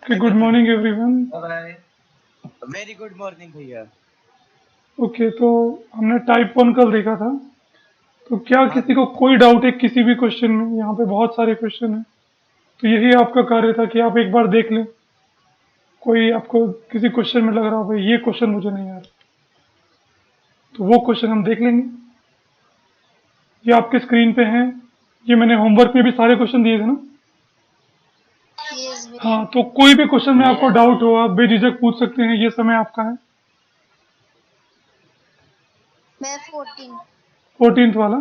Okay, good morning everyone. Very good morning भैया। Okay, तो हमने टाइप 1 कल देखा था। तो क्या हाँ किसी को कोई डाउट है किसी भी क्वेश्चन में? यहाँ पे बहुत सारे क्वेश्चन हैं, तो यही आपका कार्य था कि आप एक बार देख लें। कोई आपको किसी क्वेश्चन में लग रहा हो भाई ये क्वेश्चन मुझे नहीं आ रहा, तो वो क्वेश्चन हम देख लेंगे। ये आपके स्क्रीन पे हैं। ये मैंने होमवर्क में भी सारे क्वेश्चन दिए थे ना। हाँ, तो कोई भी क्वेश्चन में आपको डाउट हो आप बेझिझक पूछ सकते हैं, ये समय आपका है। मैं 14 14th वाला।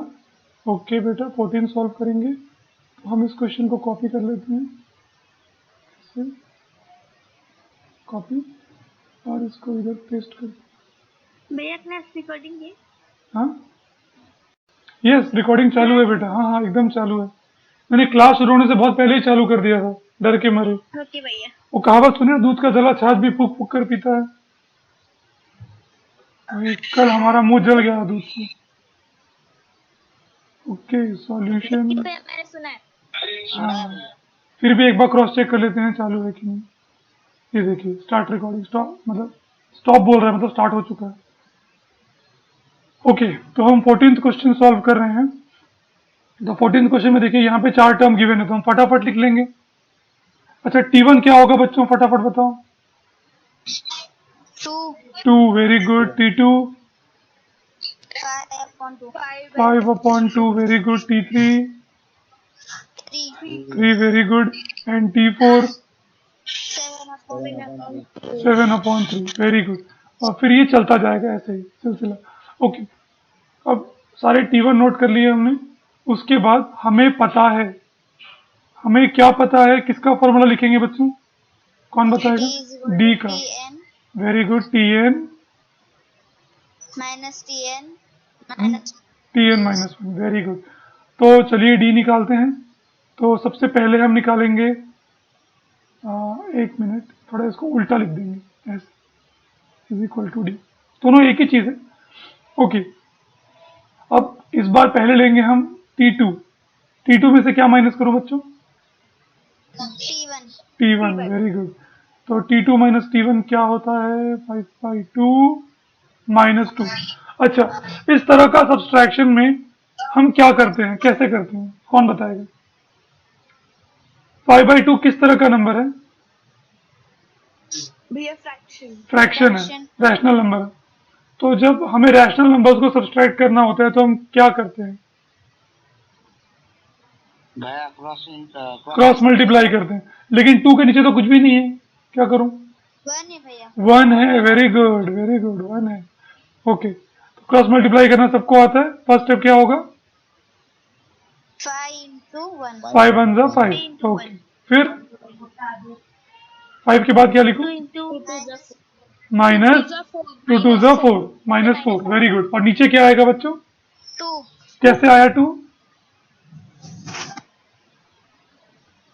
ओके बेटा, 14 सॉल्व करेंगे। तो हम इस क्वेश्चन को कॉपी कर लेते हैं, कॉपी, और इसको इधर पेस्ट कर। भैया क्लास रिकॉर्डिंग है। हाँ, यस, रिकॉर्डिंग चालू है बेटा। हाँ हाँ, एकदम चालू है। मैंने क्लास शुरू होने से बहुत पहले ही चालू कर दिया था, डर के मारे। ओके भैया। वो कहावत सुने, दूध का जला छाछ भी फूक फूक कर पीता है। वही कल हमारा मुंह जल गया दूध से। Okay, solution. मैंने सुना है। हाँ, फिर भी एक बार क्रॉस चेक कर लेते हैं चालू है कि नहीं। ये देखिए, स्टार्ट रिकॉर्डिंग, स्टॉप मतलब स्टॉप बोल रहा है, मतलब स्टार्ट हो चुका है। ओके, तो हम 14th क्वेश्चन सॉल्व कर रहे हैं। तो 14th क्वेश्चन में देखिए यहाँ पे 4 टर्म गिवन है, तो हम फटाफट लिख लेंगे। अच्छा, T1 क्या होगा बच्चों, फटाफट बताओ। 2, very good. T2 5/2, very good. T3 3, very good. And T4 7/3, very good. और फिर ये चलता जाएगा ऐसे ही सिलसिला। ओके, अब सारे T1 नोट कर लिए हमने। उसके बाद हमें पता है, हमें क्या पता है, किसका फॉर्मूला लिखेंगे बच्चों, कौन बताएगा? डी का। Very good. Tn -1, very good. तो चलिए डी निकालते हैं। तो सबसे पहले हम निकालेंगे, एक मिनट, थोड़ा इसको उल्टा लिख देंगे, s is equal to d. दोनों एक ही चीज़ है। ओके, अब इस बार पहले लेंगे हम T2। T2 में से क्या माइनस करो बच्चों? T1, very good. तो T2 माइनस T1 क्या होता है? 5/2 -2। अच्छा, इस तरह का सब्सट्रैक्शन में हम क्या करते हैं, कैसे करते हैं, कौन बताएगा? 5/2 किस तरह का नंबर है? भैया फ्रैक्शन है, रैशनल नंबर है। तो जब हमें रैशनल नंबर्स को सब्सट्रैक्ट करना होता है तो हम क्या करते हैं? क्रॉस मल्टीप्लाई करते हैं। लेकिन 2 के नीचे तो कुछ भी नहीं है, क्या करूं? 1 है, वेरी गुड, वेरी गुड, 1 है। ओके, तो क्रॉस मल्टीप्लाई करना सबको आता है। फर्स्ट स्टेप क्या होगा? 5 1 जा 5। ओके, फिर 5 के बाद क्या लिखूं? माइनस 2 2 जा 4, -4, वेरी गुड। और नीचे क्या आएगा बच्चों? 2 कैसे आया 2?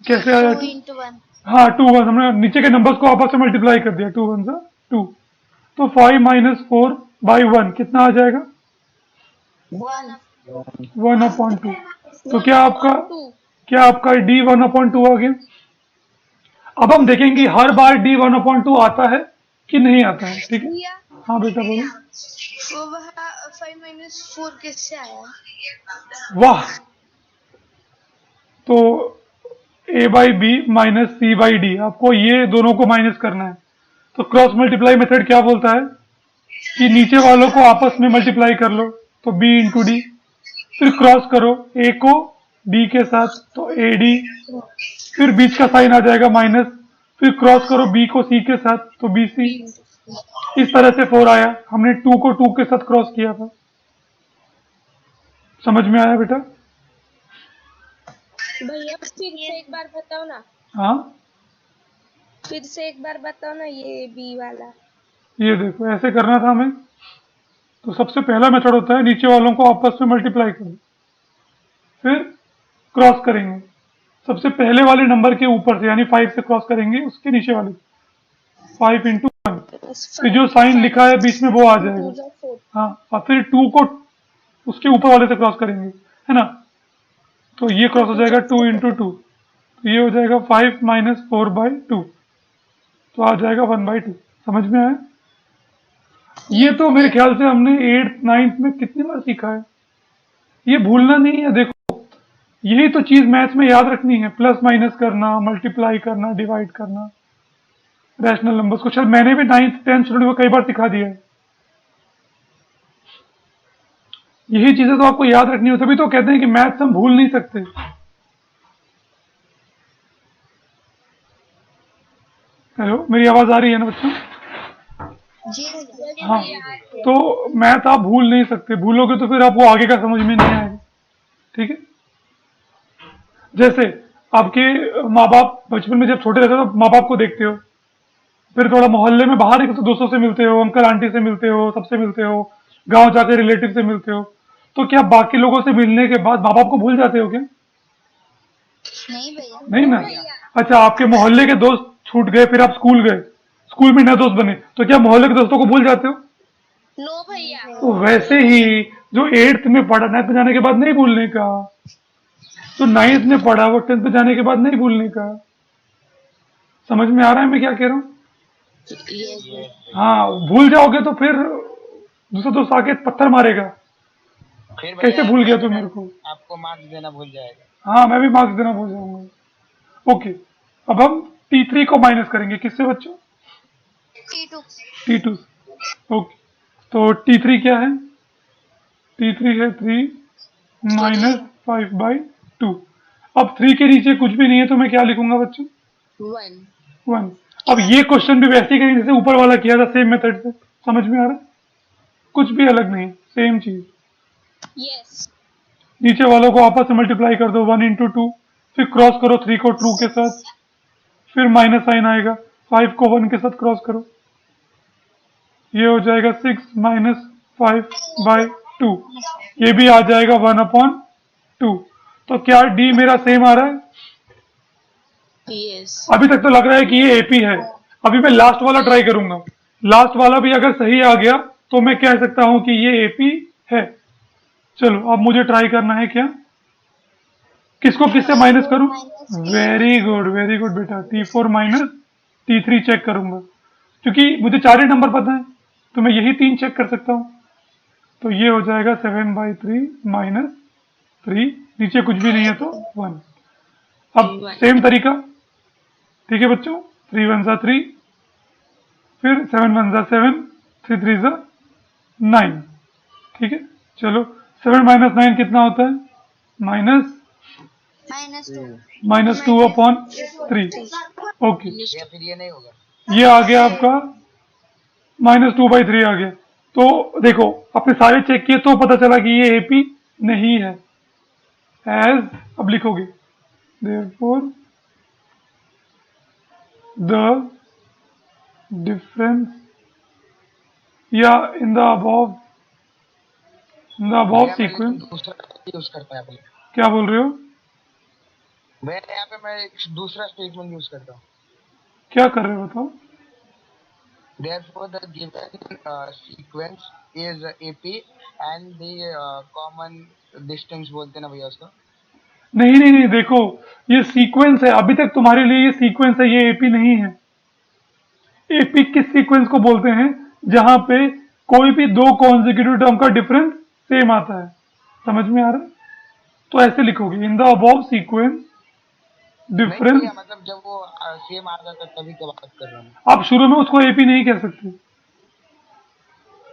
कैसे आया 2? हाँ, 2 1, हमने नीचे के नंबर्स को आपस में मल्टीप्लाई कर दिया। 2 1 जा 2। तो 5 - 4/1 कितना आ जाएगा? 1/2। तो क्या आपका डी 1/2 आ गया? अब हम देखेंगे हर बार डी 1/2 आता है कि नहीं आता है, ठीक है? हाँ बेटा बोलो। वो 5 - 4 किससे आया? वाह, तो A/B माइनस C/D, आपको ये दोनों को माइनस करना है। तो क्रॉस मल्टीप्लाई मेथड क्या बोलता है कि नीचे वालों को आपस में मल्टीप्लाई कर लो, तो B इंटू डी। फिर क्रॉस करो A को D के साथ, तो AD। फिर बीच का साइन आ जाएगा माइनस। फिर क्रॉस करो B को C के साथ, तो BC। इस तरह से 4 आया। हमने 2 को 2 के साथ क्रॉस किया था। समझ में आया बेटा? भैया फिर से एक बार बताओ ना। हाँ, फिर से एक बार बताओ ना ये बी वाला। ये देखो, ऐसे करना था हमें। तो सबसे पहला मेथड होता है नीचे वालों को आपस में मल्टीप्लाई करो, फिर क्रॉस करेंगे। सबसे पहले वाले नंबर के ऊपर से, यानी 5 से क्रॉस करेंगे उसके नीचे वाले, 5 इंटू 1। फिर जो साइन लिखा है बीच में वो आ जाएगा। हाँ, और फिर 2 को उसके ऊपर वाले से क्रॉस करेंगे, है ना? तो ये क्रॉस हो जाएगा 2 इंटू 2, तो ये हो जाएगा 5 - 4/2। तो आ जाएगा 1/2। समझ में आया? ये तो मेरे ख्याल से हमने 8th 9th में कितनी बार सीखा है, ये भूलना नहीं है। देखो यही तो चीज मैथ्स में याद रखनी है, प्लस माइनस करना, मल्टीप्लाई करना, डिवाइड करना, रैशनल नंबर्स को। शायद मैंने भी 9th 10th स्टूडेंट को कई बार सिखा दिया है। यही चीजें तो आपको याद रखनी हो, तभी तो कहते हैं कि मैथ्स हम भूल नहीं सकते। हेलो, मेरी आवाज आ रही है ना बच्चों? जी भैया। हाँ, तो मैथ आप भूल नहीं सकते, भूलोगे तो फिर आपको आगे का समझ में नहीं आएगा। ठीक है? जैसे आपके माँ बाप बचपन में जब छोटे रहते हो तो माँ बाप को देखते हो, फिर थोड़ा मोहल्ले में बाहर एक तो दोस्तों से मिलते हो, अंकल आंटी से मिलते हो, सबसे मिलते हो, गांव जाके रिलेटिव से मिलते हो, तो क्या बाकी लोगों से मिलने के बाद माँ बाप को भूल जाते हो क्या? नहीं भैया। नहीं ना। अच्छा, आपके मोहल्ले के दोस्त छूट गए, फिर आप स्कूल गए, स्कूल में नए दोस्त बने, तो क्या मोहल्ले के दोस्तों को भूल जाते हो? नो भैया। तो वैसे ही जो 8th में पढ़ा 9th में जाने के बाद नहीं भूलने का, जो 9th में पढ़ा वो 10th में जाने के बाद नहीं भूलने का। समझ में आ रहा है मैं क्या कह रहा हूँ? हाँ, भूल जाओगे तो फिर दूसरा दोस्त आके पत्थर मारेगा, फिर कैसे भैया भूल गया तू मेरे को? आपको मार्क्स देना भूल जाएगा। हाँ, मैं भी मार्क्स देना भूल जाऊंगा। ओके, अब हम T3 को माइनस करेंगे, किससे बच्चों? T2। T2। ओके, तो T3 क्या है? T3 है 3 माइनस 5/2। अब 3 के नीचे कुछ भी नहीं है तो मैं क्या लिखूंगा बच्चों? 1। अब ये क्वेश्चन भी वैसे ही करेंगे जैसे ऊपर वाला किया था, सेम मेथड से। समझ में आ रहा है? कुछ भी अलग नहीं, सेम चीज। यस। नीचे वालों को आपस में मल्टीप्लाई कर दो, 1 × 2, फिर क्रॉस करो 3 को 2 के साथ, फिर माइनस साइन आएगा, 5 को 1 के साथ क्रॉस करो, ये हो जाएगा 6 माइनस 5/2। ये भी आ जाएगा 1/2। तो क्या डी मेरा सेम आ रहा है? यस। अभी तक तो लग रहा है कि ये एपी है। अभी मैं लास्ट वाला ट्राई करूंगा, लास्ट वाला भी अगर सही आ गया तो मैं कह सकता हूं कि ये एपी है। चलो अब मुझे ट्राई करना है क्या, किसको किससे माइनस करूं? वेरी गुड बेटा, T4 माइनस T3 चेक करूंगा, क्योंकि मुझे 4 ही नंबर पता है तो मैं यही 3 चेक कर सकता हूं। तो ये हो जाएगा 7/3 माइनस 3, नीचे कुछ भी नहीं है तो 1। अब सेम तरीका, ठीक है बच्चों, 3 1 3, फिर 7 1 7, 3 3 9। ठीक है, चलो 7 माइनस 9 कितना होता है? माइनस -2/3। ओके, या फिर ये नहीं होगा। ये आ गया आपका -2/3 आ गया। तो देखो आपने सारे चेक किए तो पता चला कि ये एपी नहीं है। एज अब लिखोगे, therefore the difference या इन द अबव भैया मैं सीक्वेंस। दूसरा यूज करता है क्या बोल रहे हो? भैया यहाँ पे मैं एक दूसरा स्टेटमेंट यूज करता हूँ। क्या कर रहे हो बताओ? Therefore, the given sequence is AP and the common distance बोलते हैं ना भैया उसको। नहीं नहीं नहीं, देखो ये सीक्वेंस है, अभी तक तुम्हारे लिए ये सीक्वेंस है, ये एपी नहीं है। एपी किस सीक्वेंस को बोलते हैं? जहां पे कोई भी दो कॉन्जिक्यूटिव टर्म का डिफरेंस सेम आता है। समझ में आ रहा है? तो ऐसे लिखोगे, इन द अबव सीक्वेंस नहीं डिफरेंस। भैया मतलब जब वो सेम आ जाता तभी की बात कर रहा हूँ। आप शुरू में उसको एपी नहीं कह सकते,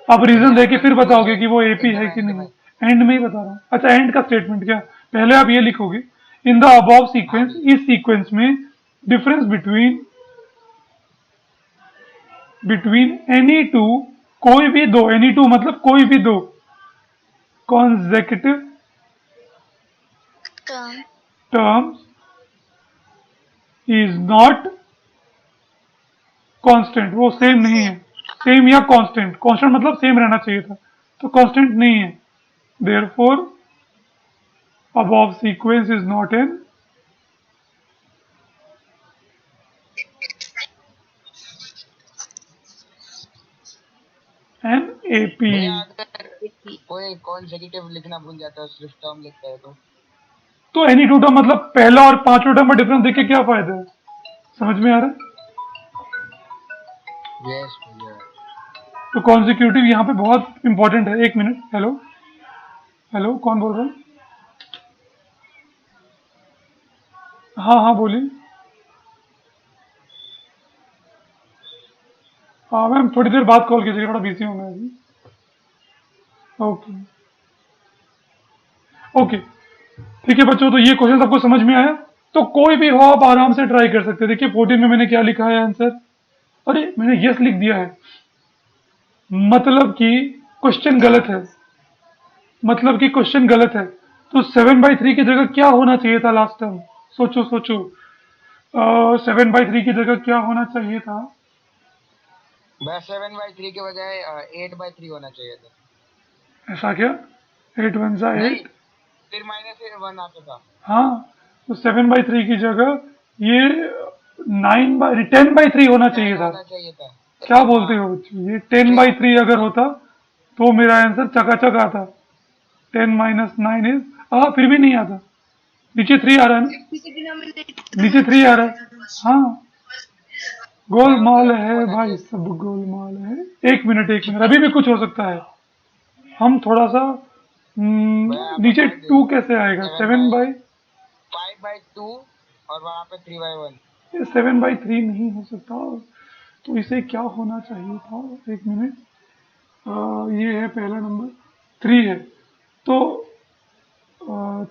आप रीजन भैया देके फिर बताओगे कि वो एपी है कि एंड नहीं। में। एंड में ही बता रहा हूँ। अच्छा, एंड का स्टेटमेंट क्या? पहले आप ये लिखोगे, इन द अबव सीक्वेंस, इस सीक्वेंस में डिफरेंस बिटवीन एनी टू, कोई भी दो, एनी टू मतलब कोई भी दो कॉन्जेक्यूटिव टर्म्स इज नॉट कांस्टेंट। वो सेम नहीं है, सेम या कांस्टेंट, कांस्टेंट मतलब सेम रहना चाहिए था, तो कांस्टेंट नहीं है। Therefore above sequence is not an AP। भैया अगर कोई कॉन्सेक्यूटिव लिखना भूल जाता है सिर्फ टर्म लिखता है तो एनी टू टर्म मतलब पहला और पांचवा टर्म में डिफरेंस देख के क्या फायदा है? समझ में आ रहा है? यस भैया। तो कॉन्जिक्यूटिव यहाँ पे बहुत इंपॉर्टेंट है। एक मिनट, हेलो हेलो, कौन बोल रहा है? हाँ हाँ बोलिए। हाँ मैम, थोड़ी देर बाद कॉल कीजिएगा, थोड़ा बिजी हूँ मैं अभी। ओके ओके, ठीक है बच्चों, तो ये क्वेश्चन आपको समझ में आया? तो कोई भी हो आप आराम से ट्राई कर सकते हैं। देखिए 14 में मैंने क्या लिखा है आंसर, अरे मैंने यस लिख दिया है, मतलब कि क्वेश्चन गलत है, मतलब कि क्वेश्चन गलत है। तो 7/3 की जगह क्या होना चाहिए था लास्ट टाइम? सोचो सोचो, 7/3 की जगह क्या होना चाहिए था? बस 7/3 के बजाय 8/3 होना चाहिए था। ऐसा क्या? 8 1 जा नहीं, 8। फिर -1 आता था। हाँ, तो 7/3 की जगह ये 10/3 होना चाहिए 9 था। होना चाहिए था। क्या बोलते हाँ, हो बच्चों, ये 10/3 अगर होता तो मेरा आंसर चकाचक आता। 10 - 9 इज, हाँ फिर भी नहीं आता, नीचे 3 आ रहा है ना, किसी डिनोमिनेटर नीचे में 3 आ चाहिए रहा है। था बस। हाँ, मैं उधर गोलमाल 2 है होना भाई, चाहिए सब गोलमाल है। एक मिनट एक मिनट, अभी भी कुछ हो सकता है। हम थोड़ा सा था। मैं यहाँ पे नीचे 5 दे 2 दूँ। कैसे आएगा? 7 7 बाई बाई 5/2 और वहाँ पे 3/1। 7/3 नहीं हो सकता, तो इसे क्या होना चाहिए था? एक मिनट, ये है पहला नंबर, 3 है, तो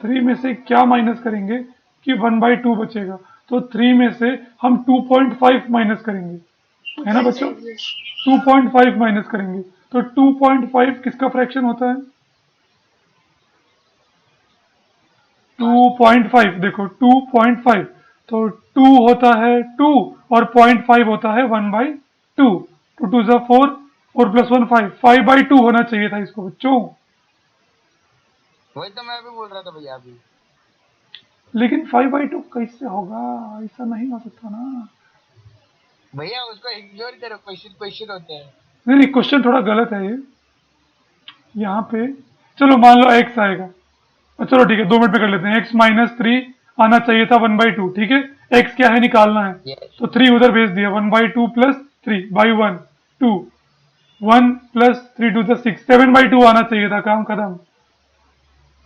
3 में से क्या माइनस करेंगे कि 1/2 बचेगा? तो 3 में से हम 2.5 माइनस करेंगे, है ना बच्चों? 2.5 माइनस करेंगे, तो 2.5 किसका फ्रैक्शन होता है? 2.5, देखो 2.5, तो 2 होता है 2 और 0.5 होता है 1/2। तो 2 जा 4, 4 + 1 5, 5/2 होना चाहिए था इसको बच्चों। वही तो मैं भी बोल रहा था भैया अभी। लेकिन 5/2 कैसे होगा? ऐसा नहीं हो सकता ना। भैया उसको इग्नोर करो, क्वेश्चन क्वेश्चन होते हैं। नहीं नहीं, क्वेश्चन थोड़ा गलत है ये, यहाँ पे चलो मान लो x आएगा, चलो ठीक है 2 मिनट में कर लेते हैं। x - 3 आना चाहिए था 1/2, ठीक है, x क्या है निकालना है, यस। तो 3 उधर भेज दिया, 1/2 + 3/1 2, 1 + 3 2 = 6, 7/2 आना चाहिए था, काम खत्म,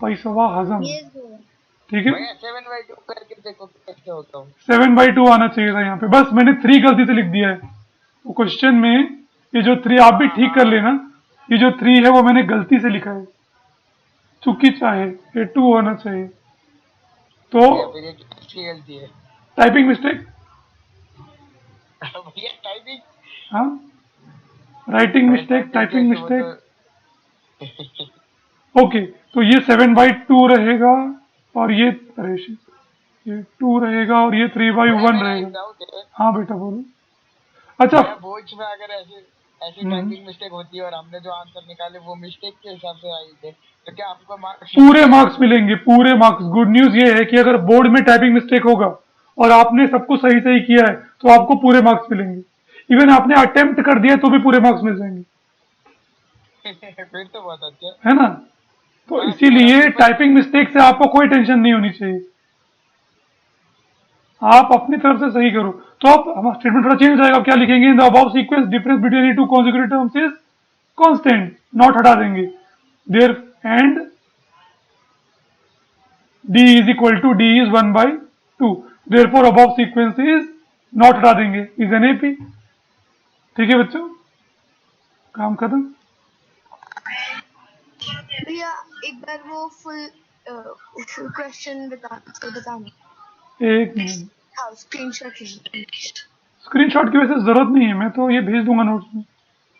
पैसवा हजम, ये जो ठीक है। भैया 7/2 करके देखो कैसे होता हूँ। 7/2 आना चाहिए था यहाँ पे, बस मैंने 3 गलती से लिख दिया है। वो क्वेश्चन में ये जो 3 आप भी हाँ ठीक कर हाँ। लेना, ये जो 3 है वो मैंने गलती से लिखा है, चूंकि चाहे ये 2 होना चाहिए। तो भैया फिर ये किसकी गलती है? टाइपिंग मिस्टेक, भैया टाइपिंग। हाँ, राइटिंग अरे मिस्टेक, टाइपिंग टाइपिंग कैसे, वो तो मिस्टेक। ओके, तो ये 7/2 रहेगा, और ये, अरे shit, ये 2 रहेगा और ये भैया 3/1 मेरा एक रहेगा। डाउट है। हाँ बेटा बोलो। अच्छा, भैया बोर्ड्स में अगर ऐसे ऐसी हम्म, टाइपिंग मिस्टेक होती है और हमने जो आंसर निकाले वो मिस्टेक के हिसाब से आई थे, तो क्या हमको मार्क्स पूरे मिलेंगे? मार्क्स मिलेंगे, पूरे मार्क्स। गुड न्यूज ये है कि अगर बोर्ड में टाइपिंग मिस्टेक होगा और आपने सब कुछ सही सही किया है तो आपको पूरे मार्क्स मिलेंगे। इवन आपने अटेम्प्ट कर दिया तो भी पूरे मार्क्स मिल जाएंगे, फिर तो बहुत अच्छा। है ना? तो हाँ, पूरा इसीलिए पेपर। टाइपिंग मिस्टेक से आपको कोई टेंशन नहीं होनी चाहिए, आप अपनी तरफ से सही करो। तो आप, हमारा स्टेटमेंट थोड़ा चेंज हो जाएगा, आप क्या लिखेंगे? In the above sequence difference between any two consecutive terms is constant, not हटा देंगे, there and d is equal to d is 1/2, therefore above sequence is not हटा देंगे, is an AP। ठीक है बच्चों, काम खत्म। भैया एक बार वो फुल क्वेश्चन बताना। एक मिनट, हाँ, स्क्रीनशॉट स्क्रीनशॉट की वैसे जरूरत नहीं है, मैं तो ये भेज दूंगा नोट्स में,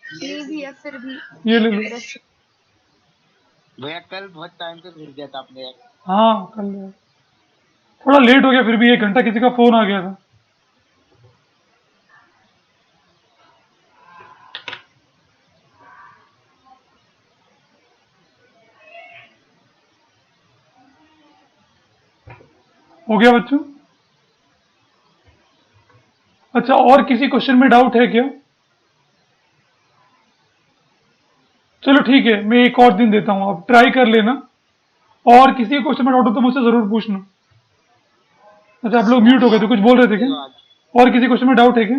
नहीं भी है फिर भी ये ले लो। भैया कल बहुत टाइम पे भेज दिया था आपने यार। हाँ कर लो, थोड़ा लेट हो गया, फिर भी 1 घंटा किसी का फोन आ गया था। हो गया बच्चों? अच्छा, और किसी क्वेश्चन में डाउट है क्या? चलो ठीक है, मैं एक और दिन देता हूँ, आप ट्राई कर लेना, और किसी क्वेश्चन में डाउट हो तो मुझसे जरूर पूछना। अच्छा, आप लोग म्यूट हो गए थे, कुछ बोल रहे थे क्या? धन्यवाद। और किसी क्वेश्चन में डाउट है क्या?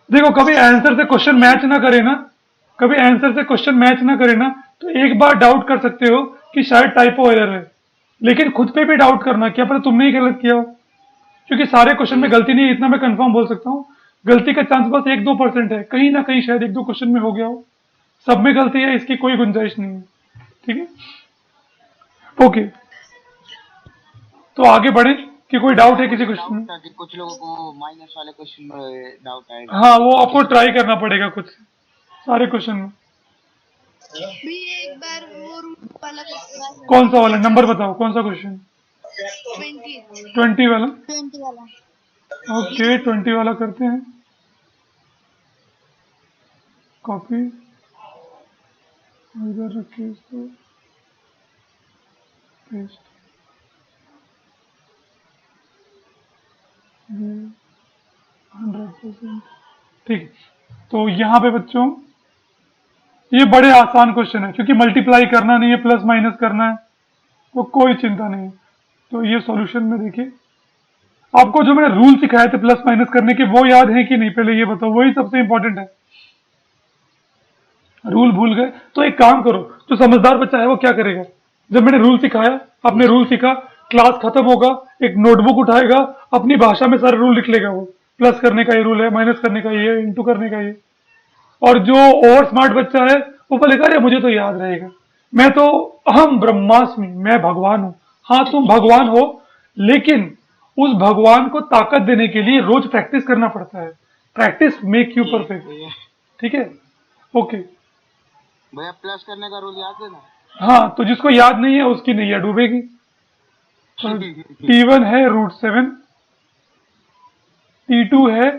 देखो कभी आंसर से क्वेश्चन मैच ना करे ना, कभी आंसर से क्वेश्चन मैच ना करे ना, तो एक बार डाउट कर सकते हो कि शायद टाइपो एरर है, लेकिन खुद पे भी डाउट करना, क्या पता तुमने ही गलत किया हो, क्योंकि सारे क्वेश्चन में गलती नहीं है, इतना मैं कंफर्म बोल सकता हूँ। गलती का चांस बस 1-2% है, कहीं ना कहीं शायद 1-2 क्वेश्चन में हो गया हो, सब में गलती है, इसकी कोई गुंजाइश नहीं है। ठीक है, ओके, तो आगे बढ़े कि कोई डाउट है किसी क्वेश्चन में? डाउट था कि कुछ लोगों को माइनस वाले क्वेश्चन में डाउट आएगा। हाँ, वो आपको ट्राई करना पड़ेगा कुछ सारे क्वेश्चन में। भी एक बार वो रूट वाला करना। कौन सा वाला नंबर बताओ, कौन सा क्वेश्चन? 20 20 वाला? 20 वाला। ओके, 20 वाला करते हैं। कॉपी इधर रखिए इसको, पेस्ट, 100%। ठीक है, तो यहाँ पे बच्चों ये बड़े आसान क्वेश्चन है, क्योंकि मल्टीप्लाई करना नहीं है, प्लस माइनस करना है, तो कोई चिंता नहीं है। तो ये सॉल्यूशन में देखिए, आपको जो मैंने रूल सिखाए थे प्लस माइनस करने के, वो याद है कि नहीं, पहले ये बताओ, वही सबसे इंपॉर्टेंट है। रूल भूल गए तो एक काम करो, जो समझदार बच्चा है वो क्या करेगा, जब मैंने रूल सिखाया, आपने रूल सीखा, क्लास खत्म होगा, एक नोटबुक उठाएगा, अपनी भाषा में सारे रूल लिख लेगा, वो प्लस करने का ये रूल है, माइनस करने का ये, इंटू करने का ये। और जो ओवर स्मार्ट बच्चा है वो बोलेगा अरे मुझे तो याद रहेगा, मैं तो अहम ब्रह्मास्मि, मैं भगवान हूं। हाँ, तुम भगवान हो, लेकिन उस भगवान को ताकत देने के लिए रोज प्रैक्टिस करना पड़ता है। Practice make you perfect. ठीक है, ओके। भैया प्लस करने का रूल याद है ना? हाँ, तो जिसको याद नहीं है उसकी नैया डूबेगी। तो T1 है √7, T2 है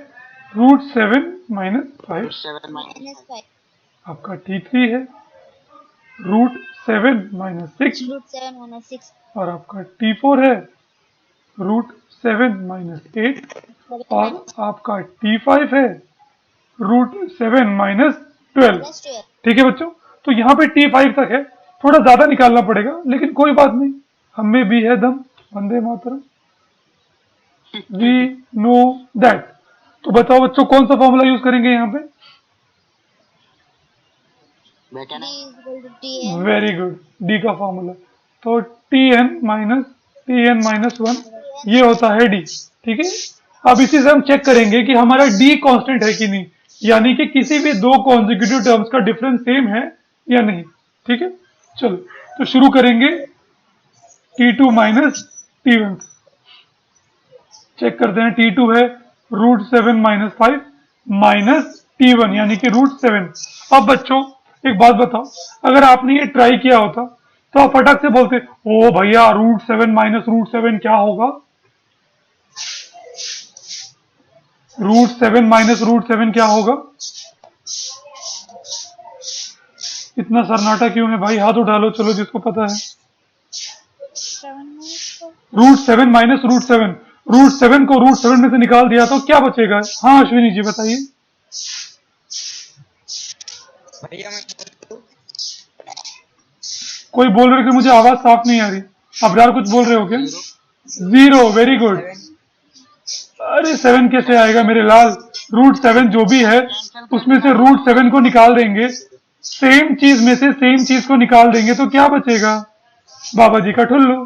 √7 - 5, 7 माइनस आपका T3 है √7 - 6, √7 - 6 और आपका T4 है √7 - 8, और आपका T5 है √7 - 12। ठीक है बच्चों, तो यहाँ पे T5 तक है, थोड़ा ज्यादा निकालना पड़ेगा, लेकिन कोई बात नहीं, हमें भी है दम, Vande Mataram, we know that. तो बताओ बच्चों, कौन सा फॉर्मूला यूज करेंगे यहाँ पे? मैं क्या ना वेरी गुड, डी का फॉर्मूला। तो Tn - 1 ये होता है डी। ठीक है, अब इसी से हम चेक करेंगे कि हमारा डी कांस्टेंट है कि नहीं, यानी कि किसी भी दो कॉन्जिक्यूटिव टर्म्स का डिफरेंस सेम है या नहीं। ठीक है, चलो तो शुरू करेंगे T2 - T1। चेक करते हैं, T2 है √7 - 5 माइनस T1 यानी कि √7। अब बच्चों एक बात बताओ, अगर आपने ये ट्राई किया होता तो आप फटक से बोलते ओ भैया √7 - √7 क्या होगा, √7 - √7 क्या होगा। इतना सन्नाटा क्यों है भाई, हाथ उठा लो, चलो जिसको पता है। √7 - √7, √7 को √7 में से निकाल दिया तो क्या बचेगा? हाँ अश्विनी जी बताइए। भैया मैं कोई बोल रहे कि मुझे आवाज साफ नहीं आ रही, अबरार कुछ बोल रहे हो क्या? 0, वेरी गुड। अरे 7 कैसे आएगा मेरे लाल, √7 जो भी है उसमें से √7 को निकाल देंगे, सेम चीज में से सेम चीज को निकाल देंगे तो क्या बचेगा? बाबा जी का ठुल्लू,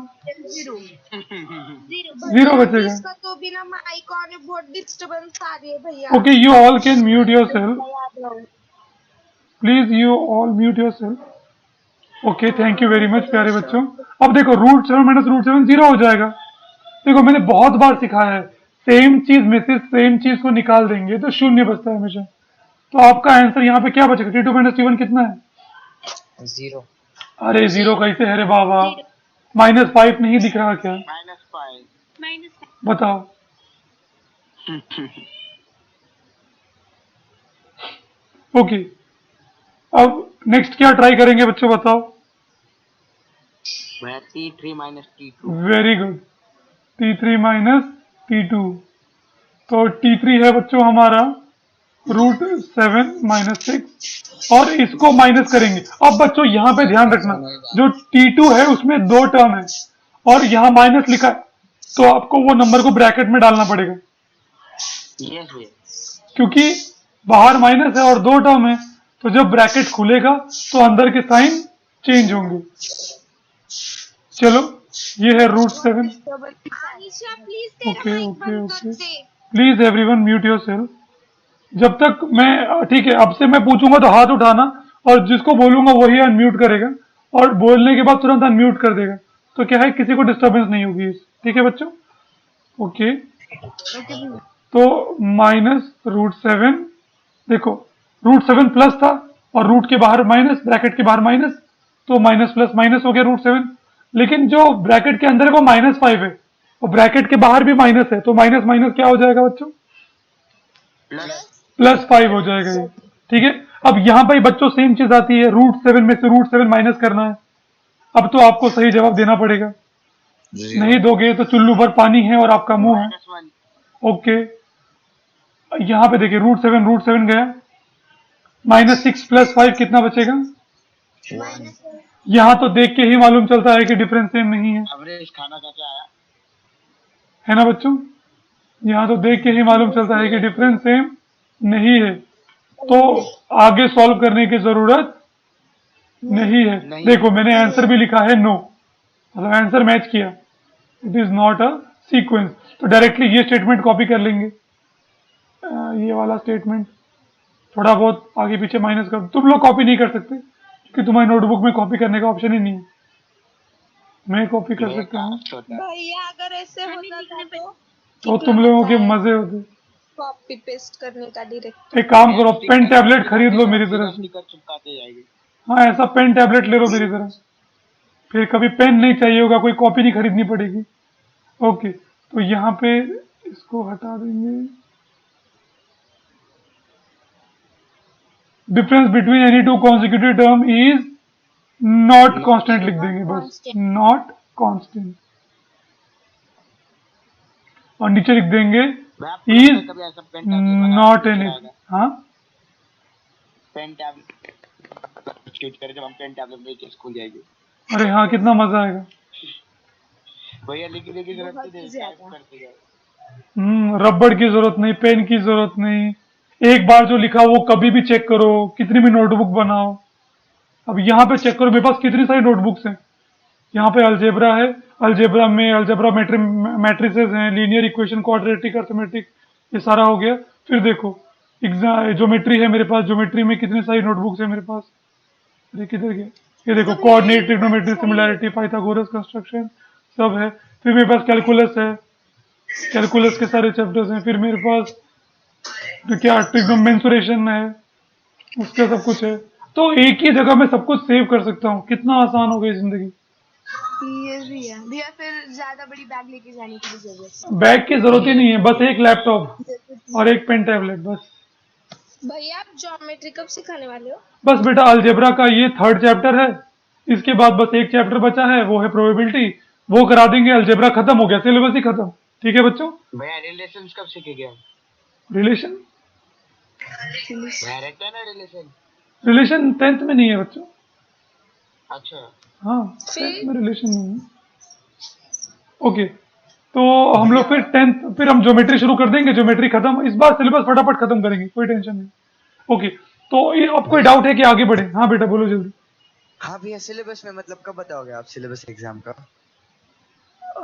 0 बचेगा। इसका तो बिना माइक ऑन बहुत डिस्टरबेंस आ रही है भैया। Okay, you all can mute your self, please you all mute your self. Okay, thank you very much प्यारे बच्चों। अब देखो √7 - √7 0 हो जाएगा। देखो मैंने बहुत बार सिखाया है, सेम चीज में से सेम चीज को निकाल देंगे तो शून्य बचता है हमेशा। तो आपका आंसर यहाँ पे क्या बचेगा? T2 - T1 कितना है? 0 अरे 0 कैसे है रे बाबा, -5 नहीं दिख रहा क्या? -5 बताओ। ओके, अब नेक्स्ट क्या ट्राई करेंगे बच्चों बताओ? मैं T3 - T2 very good, T3 - T2। तो T3 है बच्चों हमारा √7 - 6, और इसको माइनस करेंगे। अब बच्चों यहाँ पे ध्यान रखना, जो T2 है उसमें 2 टर्म है और यहाँ माइनस लिखा है, तो आपको वो नंबर को ब्रैकेट में डालना पड़ेगा, यस भैया। क्योंकि बाहर माइनस है और दो टर्म है, तो जब ब्रैकेट खुलेगा तो अंदर के साइन चेंज होंगे। चलो ये है √7। अनिशा प्लीज तेरा ओके माइक ओके बंद ओके, कर दे। Please everyone mute yourself. जब तक मैं ठीक है, अब से मैं पूछूंगा तो हाथ उठाना, और जिसको बोलूंगा वही अनम्यूट करेगा, और बोलने के बाद तुरंत अनम्यूट कर देगा, तो क्या है किसी को डिस्टर्बेंस नहीं होगी। ठीक है बच्चों? ओके, तो -√7, देखो √7 प्लस था और रूट के बाहर माइनस, ब्रैकेट के बाहर माइनस, तो माइनस प्लस माइनस हो गया √7। लेकिन जो ब्रैकेट के अंदर है वो -5 है और ब्रैकेट के बाहर भी माइनस है, तो माइनस माइनस क्या हो जाएगा बच्चों? +5 हो जाएगा ये। ठीक है, अब यहाँ पर बच्चों सेम चीज आती है, √7 में से √7 माइनस करना है। अब तो आपको सही जवाब देना पड़ेगा, नहीं दोगे तो चुल्लू भर पानी है और आपका मुंह है। -1 ओके, यहाँ पे देखिए √7 गया, -6 + 5 कितना बचेगा? यहाँ तो देख के ही मालूम चलता है कि डिफरेंस सेम नहीं है, अवरेज खाना खा के आया। है ना बच्चों? यहाँ तो देख के ही मालूम चलता है कि डिफरेंस सेम नहीं है, तो आगे सॉल्व करने की जरूरत नहीं है। नहीं। देखो मैंने आंसर भी लिखा है नो, मतलब आंसर मैच किया, it is not a sequence. तो डायरेक्टली ये स्टेटमेंट कॉपी कर लेंगे, ये वाला स्टेटमेंट थोड़ा बहुत आगे पीछे माइनस कर, तुम लोग कॉपी नहीं कर सकते क्योंकि तुम्हारी नोटबुक में कॉपी करने का ऑप्शन ही नहीं है। मैं कॉपी कर सकता हूँ, भैया अगर ऐसे होता था तो तुम लोगों के मजे होते। कॉपी पेस्ट करने का डायरेक्ट। एक काम करो, पेन टैबलेट खरीद लो मेरी तरह से। चिपकाते जाएगी। हाँ ऐसा पेन टैबलेट ले लो मेरी तरह, फिर कभी पेन नहीं चाहिए होगा, कोई कॉपी नहीं खरीदनी पड़ेगी। ओके, तो यहाँ पे इसको हटा देंगे। Difference between any two consecutive term is not constant, लिख देंगे बस, नॉट कांस्टेंट, और नीचे लिख देंगे इज नॉट एन। हाँ पेन टैबलेट स्टेट करें, जब हम पेन टैबलेट लेके स्कूल जाएंगे। अरे हाँ, कितना मजा आएगा भैया, लिखने की जरूरत नहीं करते जाए। रबड़ की जरूरत नहीं, पेन की जरूरत नहीं, एक बार जो लिखा वो कभी भी चेक करो, कितनी भी नोटबुक बनाओ। अब यहाँ पे चेक करो, मेरे पास कितनी सारी नोटबुक्स हैं। यहाँ पे अलजेब्रा है, अलजेब्रा में अलजेब्रा मैट्रिसेस हैं, लीनियर इक्वेशन, क्वाड्रेटिक, अर्थमेटिक, ये सारा हो गया। फिर देखो ज्योमेट्री है मेरे पास, ज्योमेट्री में कितनी सारी नोटबुक्स है मेरे पास। अरे किधर गया? ये देखो coordinate, trigonometry, similarity, Pythagoras, construction सब है। फिर मेरे पास कैलकुलस है, कैलकुलस के सारे चैप्टर्स हैं। फिर मेरे पास तो क्या मेंसुरेशन है, उसका सब कुछ है। तो एक ही जगह में सब कुछ सेव कर सकता हूँ, कितना आसान हो गई जिंदगी। ये भी है भैया, फिर ज्यादा बड़ी बैग लेके जाने की भी जरूरत बैग की जरूरत ही नहीं है, बस एक लैपटॉप और एक पेन टैबलेट बस। भैया आप ज्योमेट्री कब सिखाने वाले हो? बस बेटा अलजेब्रा का ये 3rd चैप्टर है, इसके बाद बस एक चैप्टर बचा है, वो है प्रोबेबिलिटी, वो करा देंगे, अलजेब्रा खत्म हो गया, सिलेबस ही खत्म। ठीक है बच्चों? भैया रिलेशंस कब सीखेंगे हम? रिलेशन, भैया रहता है ना रिलेशन। रिलेशन 10th में नहीं है बच्चों। अच्छा, हाँ 10th में रिलेशन नहीं है। ओके, तो हम लोग फिर 10th, फिर हम ज्योमेट्री शुरू कर देंगे, ज्योमेट्री खत्म, इस बार सिलेबस फटाफट खत्म करेंगे, कोई टेंशन नहीं। ओके, तो ये अब कोई डाउट है कि आगे बढ़े? हाँ बेटा बोलो जल्दी। हाँ भैया, सिलेबस में मतलब कब बताओगे आप सिलेबस एग्जाम का?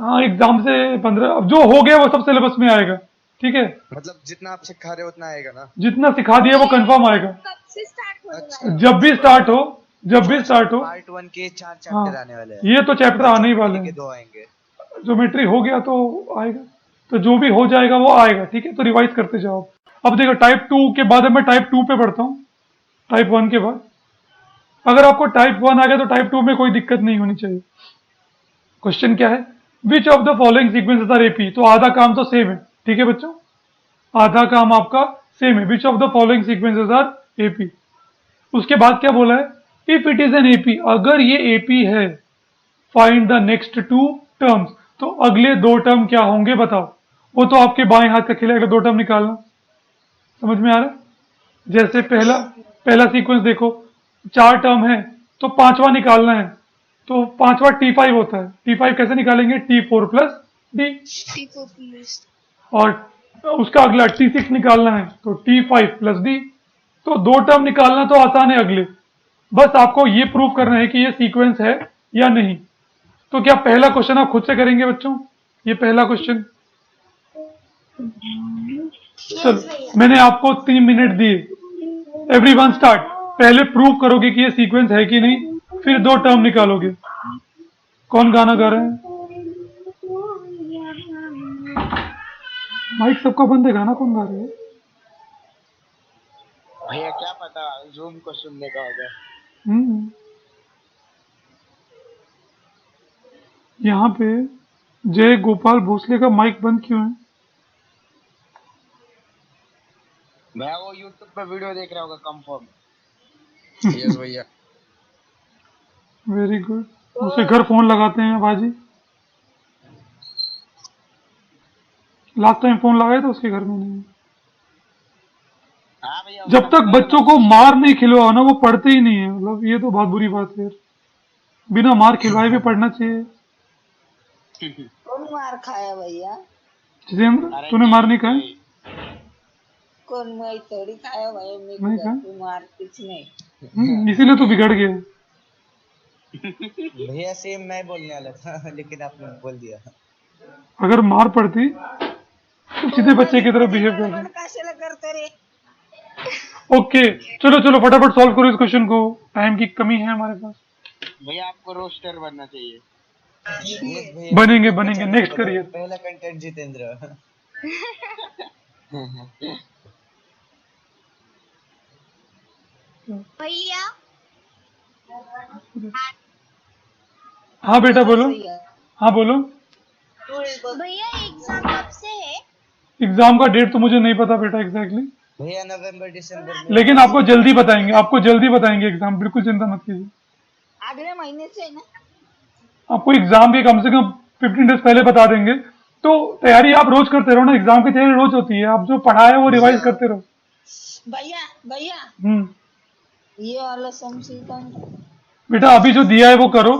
हाँ एग्जाम से 15, अब जो हो गया वो सब सिलेबस में आएगा। ठीक है, मतलब जितना आप सिखा रहे हो उतना आएगा ना? जितना सिखा दिया वो कंफर्म आएगा। कब से स्टार्ट होने अच्छा। वाला है? जब भी स्टार्ट हो। पार्ट 1 के 4 हाँ चैप्टर आने वाले हैं। ये तो चैप्टर आने ही वाले के हैं, 2 आएंगे। ज्योमेट्री हो गया तो आएगा, तो जो भी हो जाएगा वो आएगा। ठीक है, तो रिवाइज करते जाओ। अब देखो टाइप 2 के बाद मैं टाइप 2 पे बढ़ता हूँ, टाइप 1 के बाद। अगर आपको टाइप 1 आ गया तो टाइप 2 में कोई दिक्कत नहीं होनी चाहिए। क्वेश्चन क्या है? Which of the following sequences are AP? तो आधा काम तो सेम है। ठीक है बच्चों, आधा काम आपका सेम है। Which of the following sequences are AP? उसके बाद क्या बोला है? If it is an AP, अगर ये एपी है, फाइंड द नेक्स्ट 2 टर्म्स। तो अगले 2 टर्म क्या होंगे बताओ? वो तो आपके बाएं हाथ का खेल है, अगले 2 टर्म निकालना। समझ में आ रहा है? जैसे पहला सीक्वेंस देखो, 4 टर्म है तो 5वां निकालना है, तो 5वां T5 होता है। T5 कैसे निकालेंगे? T4 + D। T4 plus. और उसका अगला T6 निकालना है तो T5 + D। तो दो टर्म निकालना तो आसान है अगले, बस आपको ये प्रूव करना है कि ये सीक्वेंस है या नहीं। तो क्या पहला क्वेश्चन आप खुद से करेंगे बच्चों? ये पहला क्वेश्चन। चलो मैंने आपको 3 मिनट दिए, एवरीवन स्टार्ट। पहले प्रूव करोगे कि ये सीक्वेंस है कि नहीं, फिर दो टर्म निकालोगे। कौन गाना गा रहा है? माइक सबका बंद है, गाना कौन गा रहा है? भैया क्या पता, जूम को सुनने का होगा। यहाँ पे जय गोपाल भोसले का माइक बंद क्यों है? भैया वो यूट्यूब पे वीडियो देख रहा होगा कंफर्म। यस भैया। Very good. उसे घर फोन लगाते हैं बाजी। लास्ट टाइम फोन लगाया था उसके घर में नहीं। हाँ भैया, जब तक बच्चों को मार नहीं खिलवाओ ना, वो पढ़ते ही नहीं है। मतलब ये तो बहुत बुरी बात है यार। बिना मार खिलवाए भी पढ़ना चाहिए। कौन मार खाया भैया? जितेंद्र, तूने मार नहीं खाया? कौन मैं थोड़ी खाया भाई, नहीं मेरे खाया? घर पे मार कुछ नहीं। इसीलिए तो बिगड़ गया। भैया सेम मैं बोलने वाला था लेकिन आपने बोल दिया। अगर मार पड़ती तो सीधे बच्चे की तरफ बिहेव करते। कशाला करते रे? ओके, चलो चलो फटाफट सॉल्व करो इस क्वेश्चन को, टाइम की कमी है हमारे पास। भैया आपको रोस्टर बनना चाहिए। यस भैया। बनेंगे बनेंगे, नेक्स्ट करियर। पहला कंटेंट जितेंद्र। भैया हाँ बेटा बोलो। हाँ बोलो। भैया एग्जाम कब से है? एग्जाम का डेट तो मुझे नहीं पता बेटा एग्जैक्टली, भैया नवंबर दिसंबर में। लेकिन आपको जल्दी बताएंगे, आपको जल्दी बताएंगे एग्जाम, बिल्कुल चिंता मत कीजिए। अगले महीने से है ना? आपको एग्जाम के कम से कम 15 डेज पहले बता देंगे। तो तैयारी आप रोज करते रहो ना, एग्जाम की तैयारी रोज होती है। आप जो पढ़ा है वो रिवाइज करते रहो। भैया भैया हम्म ये वाला समझता बेटा अभी जो दिया है वो करो।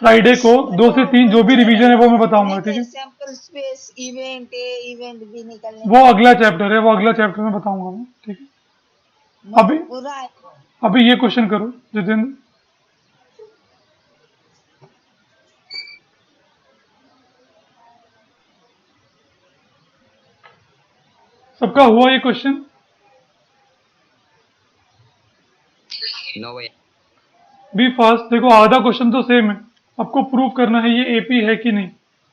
फ्राइडे को 2 से 3 जो भी रिवीजन है वो मैं बताऊंगा, ठीक है? सैंपल स्पेस इवेंट है, इवेंट भी निकलने वो अगला चैप्टर है, वो अगला चैप्टर में बताऊंगा मैं, ठीक है? अभी पूरा है। अभी ये क्वेश्चन करो जितेंद्र। सबका हुआ ये क्वेश्चन? नो भैया। Be fast. देखो आधा क्वेश्चन तो सेम है, आपको प्रूव करना है ये एपी है कि नहीं।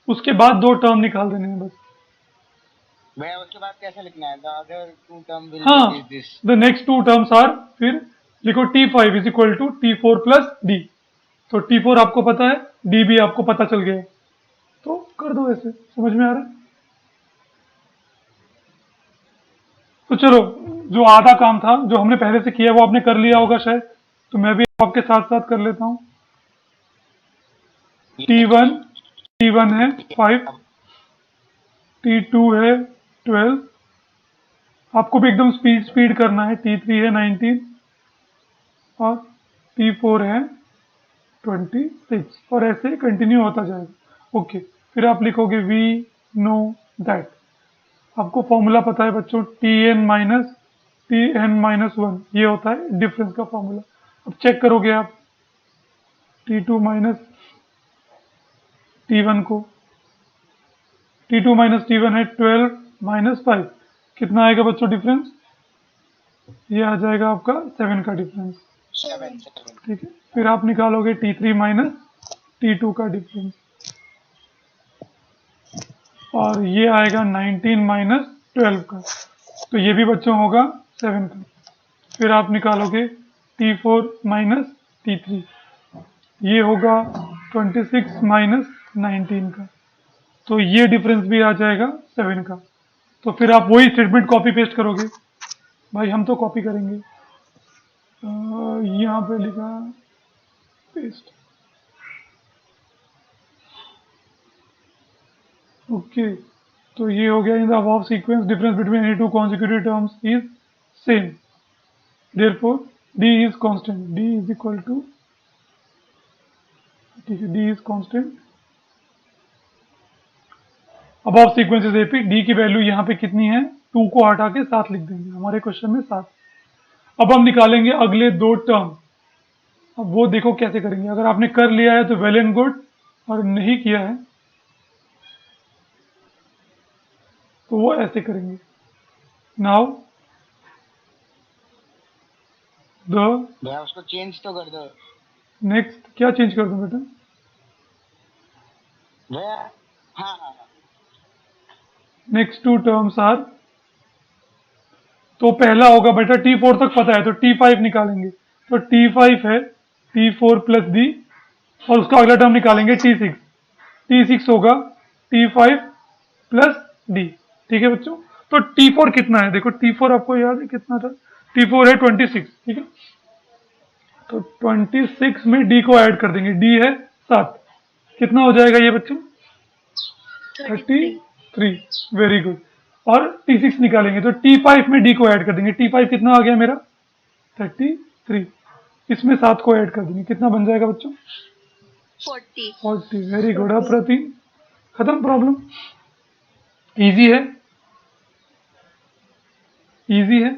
उसके बाद दो टर्म निकाल देने हैं बस। भैया उसके बाद कैसे लिखना है? The other two term will हाँ, be this. The next two terms are, फिर लिखो T5 is equal to T4 plus d. तो T4 आपको पता है, डी भी आपको पता चल गया है, तो कर दो ऐसे। समझ में आ रहा है? तो चलो, जो आधा काम था जो हमने पहले से किया वो आपने कर लिया होगा शायद, तो मैं भी आपके साथ साथ कर लेता हूँ। T1 है 5, T2 है 12, आपको भी एकदम स्पीड करना है। T3 है 19 और T4 है 26, और ऐसे कंटिन्यू होता जाएगा। ओके, फिर आप लिखोगे वी नो दैट। आपको फॉर्मूला पता है बच्चों, Tn-1 ये होता है डिफरेंस का फॉर्मूला। अब चेक करोगे आप T2 माइनस T1 को। T2 माइनस T1 है 12 माइनस 5, कितना आएगा बच्चों डिफरेंस? ये आ जाएगा आपका 7 का डिफरेंस, 7. ठीक है? फिर आप निकालोगे T3 माइनस T2 का डिफरेंस, और ये आएगा 19 माइनस 12 का, तो ये भी बच्चों होगा 7 का। फिर आप निकालोगे T4 माइनस T3, ये होगा 26 माइनस 19 का, तो ये डिफरेंस भी आ जाएगा 7 का। तो फिर आप वही स्टेटमेंट कॉपी पेस्ट करोगे। भाई हम तो कॉपी करेंगे, यहाँ पे लिखा पेस्ट। ओके, तो ये हो गया, in the above sequence difference between any two consecutive terms is same, therefore d is constant. D is equal to, ठीक है, d is constant. Above sequence is AP. D की वैल्यू यहाँ पे कितनी है? 2 को हटा के 7 लिख देंगे, हमारे क्वेश्चन में 7। अब हम निकालेंगे अगले दो टर्म। अब वो देखो कैसे करेंगे। अगर आपने कर लिया है तो वेल एंड गुड, और नहीं किया है तो वो ऐसे करेंगे। नाउ द भैया उसको चेंज तो कर दो नेक्स्ट, क्या चेंज कर दूं बेटा? भैया। हाँ हाँ हाँ। नेक्स्ट टू टर्म्स आर, तो पहला होगा बेटा T4 तक पता है तो T5 निकालेंगे। तो T5 है T4 प्लस डी, और उसका अगला टर्म निकालेंगे T6। T6 होगा T5 प्लस डी। ठीक है बच्चों। तो T4 कितना है? देखो T4 आपको याद है कितना था? T4 है 26। ठीक है, तो 26 में डी को ऐड कर देंगे। डी है 7। कितना हो जाएगा ये बच्चों? 33। Very good. और T6 निकालेंगे तो T5 में डी को ऐड कर देंगे। T5 कितना आ गया मेरा? 33। इसमें 7 को ऐड कर देंगे। कितना बन जाएगा बच्चों? 40। Very good. अब प्रतिम, खत्म प्रॉब्लम। इजी है, इजी है,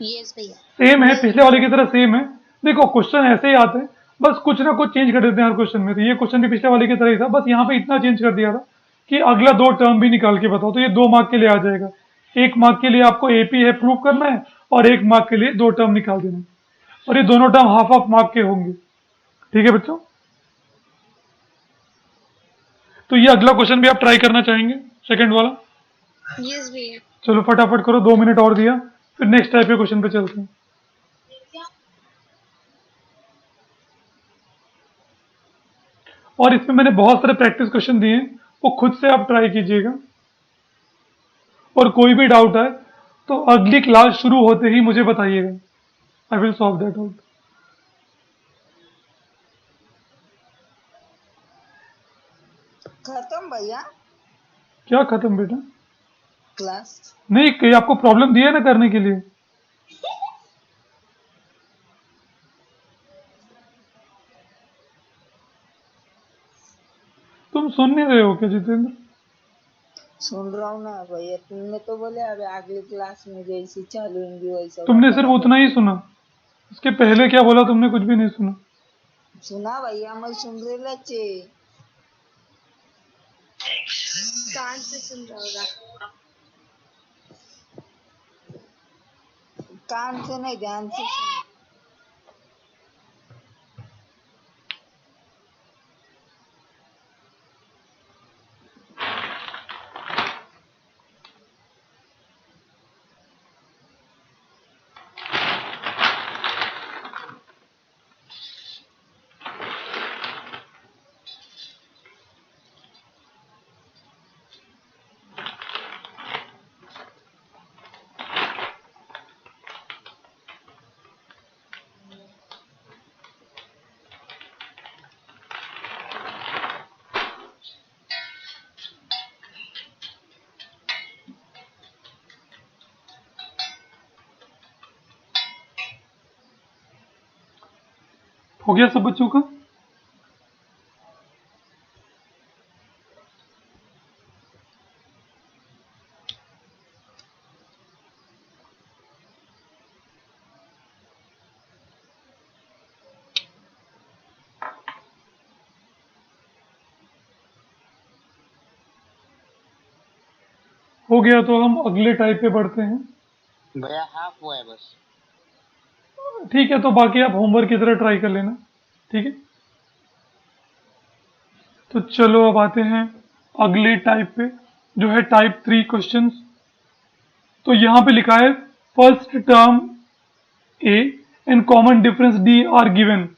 यस भैया। सेम है, पिछले वाले की तरह सेम है। देखो क्वेश्चन ऐसे ही आते हैं, बस कुछ ना कुछ चेंज कर देते हैं हर क्वेश्चन में। तो ये क्वेश्चन भी पिछले वाले की तरह ही था, बस यहाँ पे इतना चेंज कर दिया था कि अगला दो टर्म भी निकाल के बताओ। तो ये 2 मार्क के लिए आ जाएगा। 1 मार्क के लिए आपको एपी है प्रूव करना है, और 1 मार्क के लिए 2 टर्म निकाल देना है। और ये दोनों टर्म हाफ हाफ मार्क के होंगे। ठीक है बच्चों, तो ये अगला क्वेश्चन भी आप ट्राई करना चाहेंगे, सेकंड वाला? यस भैया। चलो फटाफट करो, 2 मिनट और दिया, फिर नेक्स्ट टाइप के क्वेश्चन पे चलते हैं। और इसमें मैंने बहुत सारे प्रैक्टिस क्वेश्चन दिए हैं, वो खुद से आप ट्राई कीजिएगा। और कोई भी डाउट है तो अगली क्लास शुरू होते ही मुझे बताइएगा। I will solve that out. खत्म भैया क्या खत्म बेटा? क्लास? नहीं, कहीं आपको प्रॉब्लम दिया है ना करने के लिए? तुम सुन नहीं रहे हो क्या जितेंद्र? सुन रहा हूँ ना भैया, तुमने तो बोले अभी अगली क्लास में जैसी चलेंगी वैसा तुमने सिर्फ बताओ। उतना ही सुना, इसके पहले क्या बोला तुमने? कुछ भी नहीं सुना। सुना भैया, मैं सुन रही चे। कान से सुन रहा होगा। कान से नहीं, ध्यान से सुन। हो गया सब बच्चों का? हो गया तो हम अगले टाइप पे बढ़ते हैं। भैया हाफ हुआ है बस। ठीक है, तो बाकी आप होमवर्क की तरह ट्राई कर लेना। ठीक है, तो चलो अब आते हैं अगले टाइप पे, जो है टाइप 3 क्वेश्चंस। तो यहां पे लिखा है first term A and common difference D R given.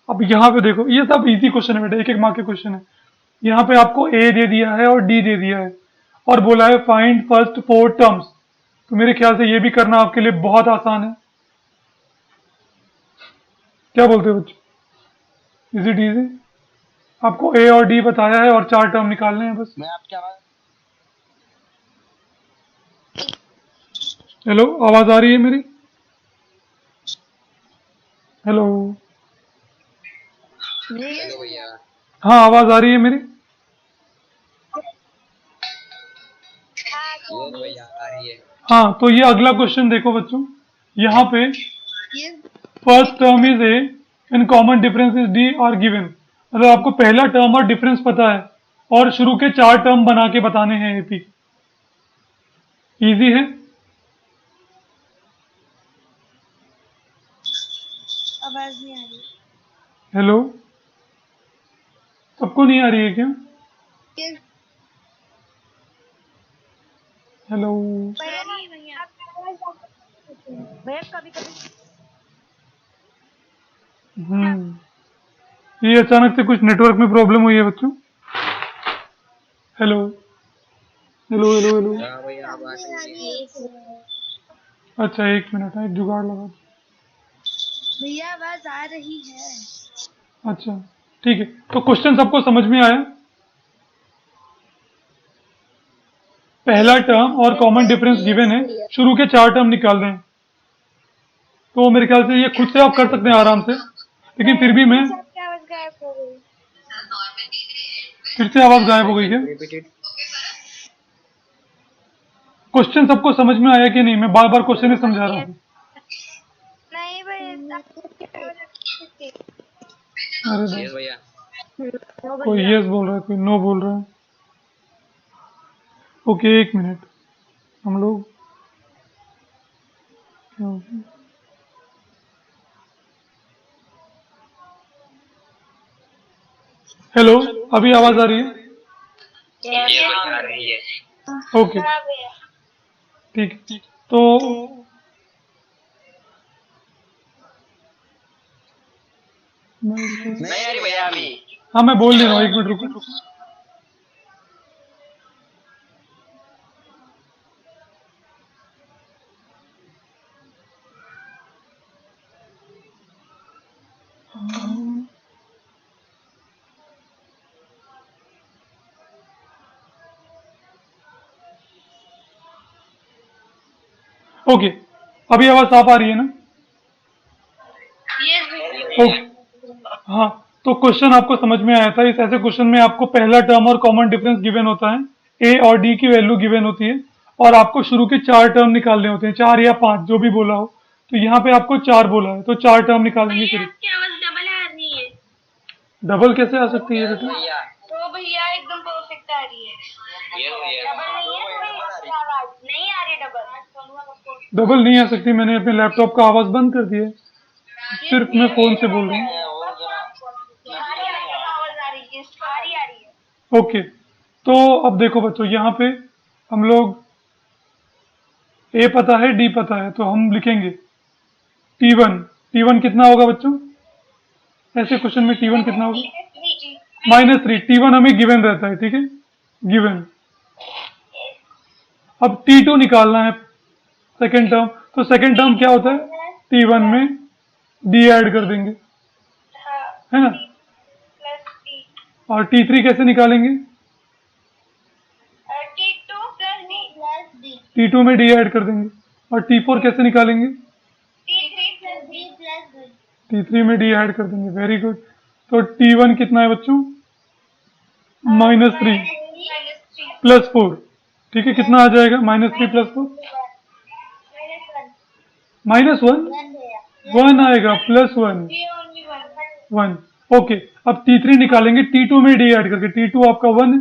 अब यहाँ पे देखो, ये सब इजी क्वेश्चन है बेटा, एक एक मार्क के क्वेश्चन है। यहाँ पे आपको ए दे दिया है और डी दे दिया है, और बोला है फाइंड फर्स्ट 4 टर्म्स। तो मेरे ख्याल से ये भी करना आपके लिए बहुत आसान है। क्या बोलते हो बच्चों? Is it easy? आपको ए और डी बताया है और 4 टर्म निकालने हैं बस। मैं आपकी आवाज हेलो, आवाज आ रही है मेरी? हेलो, यस भैया। हाँ आवाज आ रही है मेरी? हाँ यस भैया आ रही है। हाँ, तो ये अगला क्वेश्चन देखो बच्चों, यहाँ पे ये first term is A and common difference is D R given. मतलब आपको पहला टर्म और डिफरेंस पता है और शुरू के 4 टर्म बना के बताने हैं एपी। इजी है। आवाज नहीं आ रही। हेलो, सबको नहीं आ रही है क्या? ये हेलो, भैया नहीं भैया भैया कभी कभी ये अचानक से कुछ नेटवर्क में प्रॉब्लम हुई है बच्चों। Hello hello hello hello. अच्छा, 1 मिनट है, एक जुगाड़ लगा। भैया आवाज आ रही है। अच्छा ठीक है, तो क्वेश्चन सबको समझ में आया? पहला टर्म और कॉमन डिफरेंस गिवन है, शुरू के 4 टर्म निकाल रहे हैं। तो मेरे ख्याल से ये खुद से आप कर सकते हैं आराम से, लेकिन फिर भी मैं सबकी आवाज गायब हो गई। फिर से आवाज गायब हो गई क्या? क्वेश्चन सबको समझ में आया कि नहीं? मैं बार बार क्वेश्चन ही समझा रहा हूँ। नहीं भैया आपकी आवाज अच्छी थी। अरे भैया, कोई यस बोल रहा है, कोई नो बोल रहा है। ओके, 1 मिनट, हम लोग हेलो, अभी आवाज आ रही है? ओके ठीक है, तो नहीं आ रही भैया अभी। हाँ मैं बोल दे रहा हूँ, 1 मिनट रुको। ओके, अभी आवाज साफ आ रही है ना? ओके, हाँ, तो क्वेश्चन आपको समझ में आया था। इस ऐसे क्वेश्चन में आपको पहला टर्म और कॉमन डिफरेंस गिवन होता है, ए और डी की वैल्यू गिवन होती है, और आपको शुरू के 4 टर्म निकालने होते हैं, 4 या 5 जो भी बोला हो। तो यहाँ पे आपको 4 बोला है, तो 4 टर्म निकालेंगे। फिर डबल आ रही है। डबल कैसे आ सकती है बेटा? तो भैया एकदम परफेक्ट आ रही है। डबल नहीं आ रही डबल। डबल नहीं आ सकती, मैंने अपने लैपटॉप का आवाज बंद कर दिया है, सिर्फ मैं फोन से बोल रहा हूँ। ओके, तो अब देखो बच्चों, यहाँ पे हम लोग ए पता है, डी पता है, तो हम लिखेंगे T1। T1 कितना होगा बच्चों? ऐसे क्वेश्चन में T1 कितना होगा? -3। T1 हमें गिवन रहता है, ठीक है, गिवन। अब T2 निकालना है, सेकेंड टर्म। तो सेकेंड टर्म क्या होता है? T1 में D ऐड कर देंगे, है ना? और T3 कैसे निकालेंगे? T2 में D ऐड कर देंगे। और T4 कैसे निकालेंगे? T3 में D ऐड कर देंगे। Very good. तो T1 कितना है बच्चों? -3 + 4, ठीक है, कितना आ जाएगा? -3 + 4 -1 1 आएगा, +1 1। ओके, अब T3 निकालेंगे T2 में D ऐड करके। T2 आपका 1 है,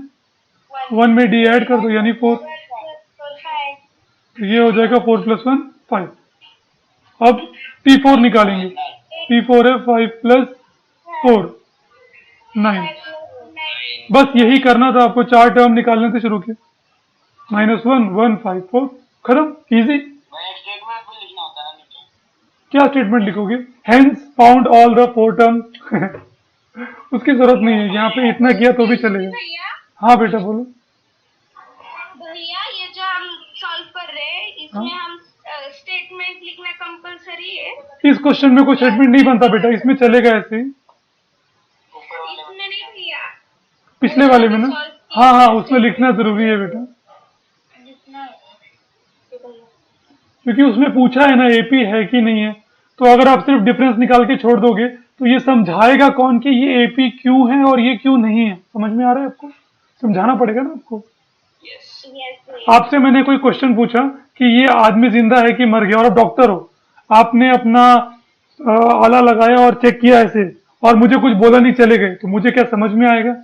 1 में D ऐड कर दो, यानी 4। तो ये हो जाएगा 4 + 1 5। अब T4 निकालेंगे। T4 है 5 + 4 9। बस यही करना था आपको, 4 टर्म निकालने थे शुरू के। -1 1 5 4, खत्म, इजी। क्या स्टेटमेंट लिखोगे? Hence found all the 4 term. उसकी जरूरत नहीं है, यहाँ पे इतना किया तो भी चलेगा। हाँ बेटा बोलो। भैया ये जो हम सॉल्व कर रहे हैं इसमें हम स्टेटमेंट लिखना कंपलसरी है? इस क्वेश्चन में कोई स्टेटमेंट नहीं बनता बेटा, इसमें चलेगा ऐसे ही। इसमें नहीं भैया, पिछले वाले में ना? हाँ हाँ, उसमें लिखना जरूरी है बेटा, क्योंकि उसमें पूछा है ना एपी है कि नहीं है। तो अगर आप सिर्फ डिफरेंस निकाल के छोड़ दोगे तो ये समझाएगा कौन कि ये एपी क्यों है और ये क्यों नहीं है? समझ में आ रहा है आपको? समझाना पड़ेगा ना आपको। आपसे मैंने कोई क्वेश्चन पूछा कि ये आदमी जिंदा है कि मर गया, और आप डॉक्टर हो, आपने अपना आला लगाया और चेक किया ऐसे, और मुझे कुछ बोला नहीं, चले गए, तो मुझे क्या समझ में आएगा?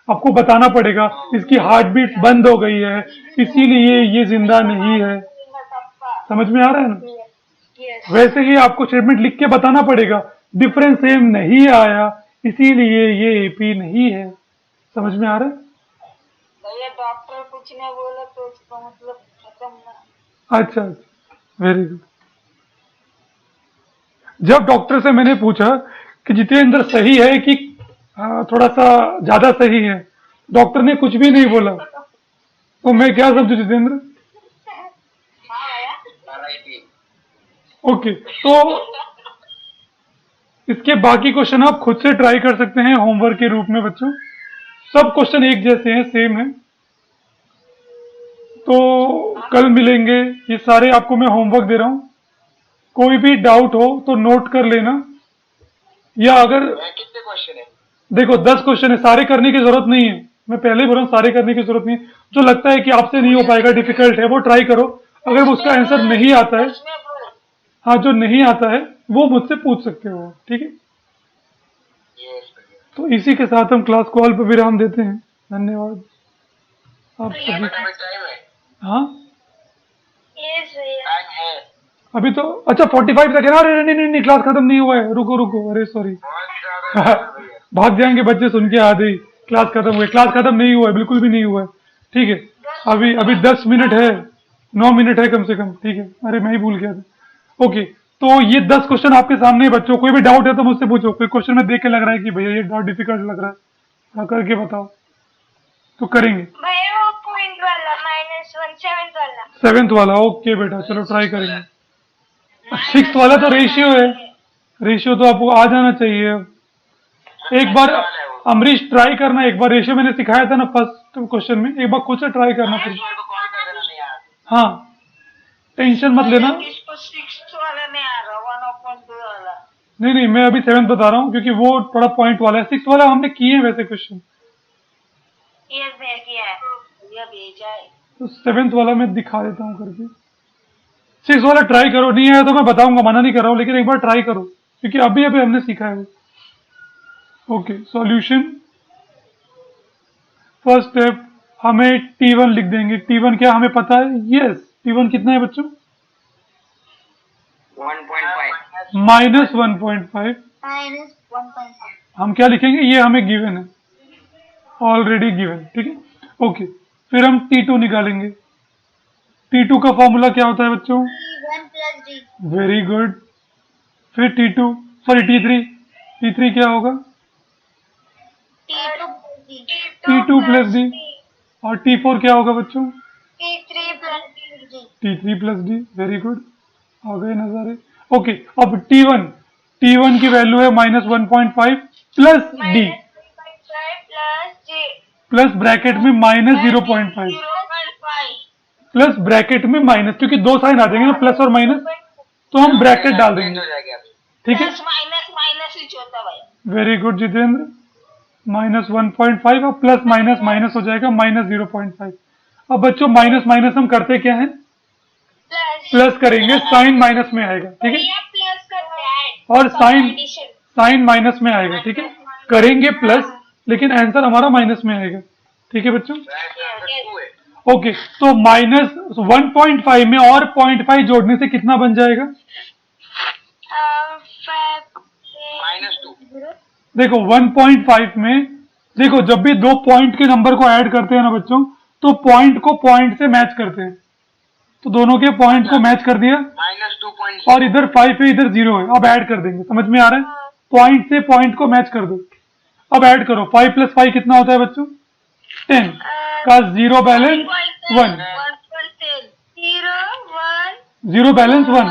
आपको बताना पड़ेगा इसकी हार्ट बीट बंद हो गई है, इसीलिए ये जिंदा नहीं है। समझ में आ रहा है ना? वैसे ही आपको स्टेटमेंट लिख के बताना पड़ेगा, डिफरेंस सेम नहीं आया इसीलिए ये एपी नहीं है। समझ में आ रहा है? भैया डॉक्टर कुछ नहीं बोला तो उसका मतलब खत्म ना। अच्छा, वेरी गुड। जब डॉक्टर से मैंने पूछा कि जितेंद्र सही है कि थोड़ा सा ज्यादा सही है, डॉक्टर ने कुछ भी नहीं बोला, तो मैं क्या समझू जितेंद्र? ओके, तो इसके बाकी क्वेश्चन आप खुद से ट्राई कर सकते हैं होमवर्क के रूप में बच्चों। सब क्वेश्चन एक जैसे हैं, सेम है। तो कल मिलेंगे। ये सारे आपको मैं होमवर्क दे रहा हूं, कोई भी डाउट हो तो नोट कर लेना, या अगर कितने क्वेश्चन है? देखो 10 क्वेश्चन है, सारे करने की जरूरत नहीं है, मैं पहले ही बोल रहा हूँ सारे करने की जरूरत नहीं है। जो लगता है कि आपसे नहीं हो पाएगा, डिफिकल्ट है, वो ट्राई करो। अगर उसका आंसर नहीं आता है, हाँ जो नहीं आता है वो मुझसे पूछ सकते हो, ठीक है? तो इसी के साथ हम क्लास को अल्प विराम देते हैं। धन्यवाद आप सभी। हाँ अभी तो अच्छा 45 तक है ना। अरे नहीं, क्लास खत्म नहीं हुआ है, रुको रुको, अरे सॉरी। भाग जाएंगे बच्चे सुन के आधे ही, क्लास खत्म हुई। क्लास खत्म नहीं हुआ है, बिल्कुल भी नहीं हुआ है, ठीक है? अभी 10 मिनट है, 9 मिनट है कम से कम, ठीक है? अरे मैं ही भूल गया था। ओके, तो ये 10 क्वेश्चन आपके सामने है बच्चों। कोई भी डाउट है तो मुझसे पूछो। कोई क्वेश्चन में देख के लग रहा है कि भैया ये डाउट डिफिकल्ट लग रहा है, हाँ करके बताओ, तो करेंगे। भैया वो पॉइंट वाला -1 7th वाला 7th वाला, ओके बेटा, चलो ट्राई करेंगे। 6th वाला तो रेशियो है, रेशियो तो आपको आ जाना चाहिए। एक बार अमरीश ट्राई करना, एक बार रेशियो मैंने सिखाया था ना फर्स्ट क्वेश्चन में, एक बार खुद से ट्राई करना फिर। हाँ टेंशन मत लेना। इसको 6th वाला नहीं आ रहा, 1/2 वाला। नहीं, मैं अभी 7th बता रहा हूँ क्योंकि वो थोड़ा पॉइंट वाला है। 6th वाला हमने किए हैं वैसे क्वेश्चन, यस भैया किया है। भैया भेजा है। तो 7th वाला मैं दिखा देता हूँ करके। 6th वाला ट्राई करो, नहीं आया तो मैं बताऊंगा, मना नहीं कर रहा हूँ, लेकिन एक बार ट्राई करो क्योंकि अभी हमने सीखा है वो। Okay, solution. फर्स्ट स्टेप, हमें T1 लिख देंगे। T1 क्या हमें पता है? यस, T1 कितना है बच्चों? 1.5 -1.5। -1.5 हम क्या लिखेंगे? ये हमें गिवन है, ऑलरेडी गिवन, ठीक है? ओके, फिर हम T2 निकालेंगे। T2 का फॉर्मूला क्या होता है बच्चों? T1 + D very good. फिर T2, सॉरी T3 क्या होगा? T2 + D। और T4 क्या होगा बच्चों? T3 + D T3 + D, very good, आ गए नजारे। ओके, अब T1 की वैल्यू है -1.5 + D, 1.5 + J प्लस ब्रैकेट में -0.5, 0.5 प्लस ब्रैकेट में माइनस, क्योंकि दो साइन आ जाएंगे ना, प्लस और माइनस, तो हम ब्रैकेट डाल देंगे, ठीक है? माइनस ही होता भाई। वेरी गुड जितेंद्र, -1.5 और प्लस माइनस माइनस हो जाएगा -0.5। अब बच्चों माइनस माइनस हम करते क्या है? प्लस करेंगे, साइन माइनस में आएगा, ठीक है? प्लस करते हैं और साइन माइनस में आएगा, ठीक है? करेंगे प्लस, लेकिन आंसर हमारा माइनस में आएगा, ठीक है बच्चों? ओके, तो -1.5 में और 0.5 जोड़ने से कितना बन जाएगा? -2। देखो 1.5 में, देखो जब भी दो पॉइंट के नंबर को ऐड करते हैं ना बच्चों, तो पॉइंट को पॉइंट से मैच करते हैं। तो दोनों के पॉइंट को मैच कर दिया, -2.0 और इधर 5 है इधर 0 है, अब ऐड कर देंगे। समझ में आ रहा है? पॉइंट से पॉइंट को मैच कर दो। अब ऐड करो, 5 + 5 कितना होता है बच्चों? 10 का 0 बैलेंस 1, 0 बैलेंस 1,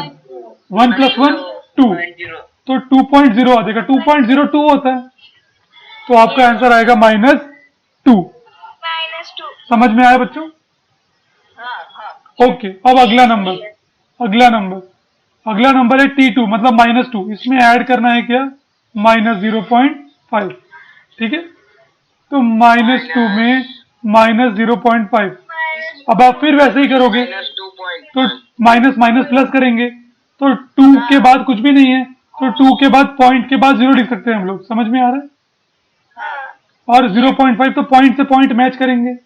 1 + 1 2, तो 2.0 आ जाएगा, 2.02 होता है, तो आपका आंसर आएगा -2। समझ में आया बच्चों? ओके, अब अगला नंबर है T2, मतलब -2। इसमें ऐड करना है क्या? -0.5, ठीक है? तो -2 में -0.5, अब आप फिर वैसे ही करोगे तो माइनस माइनस प्लस करेंगे, तो 2 के बाद कुछ भी नहीं है, तो 2 के बाद पॉइंट के बाद 0 लिख सकते हैं हम लोग, समझ में आ रहा है? और 0.5 तो पॉइंट से पॉइंट मैच करेंगे,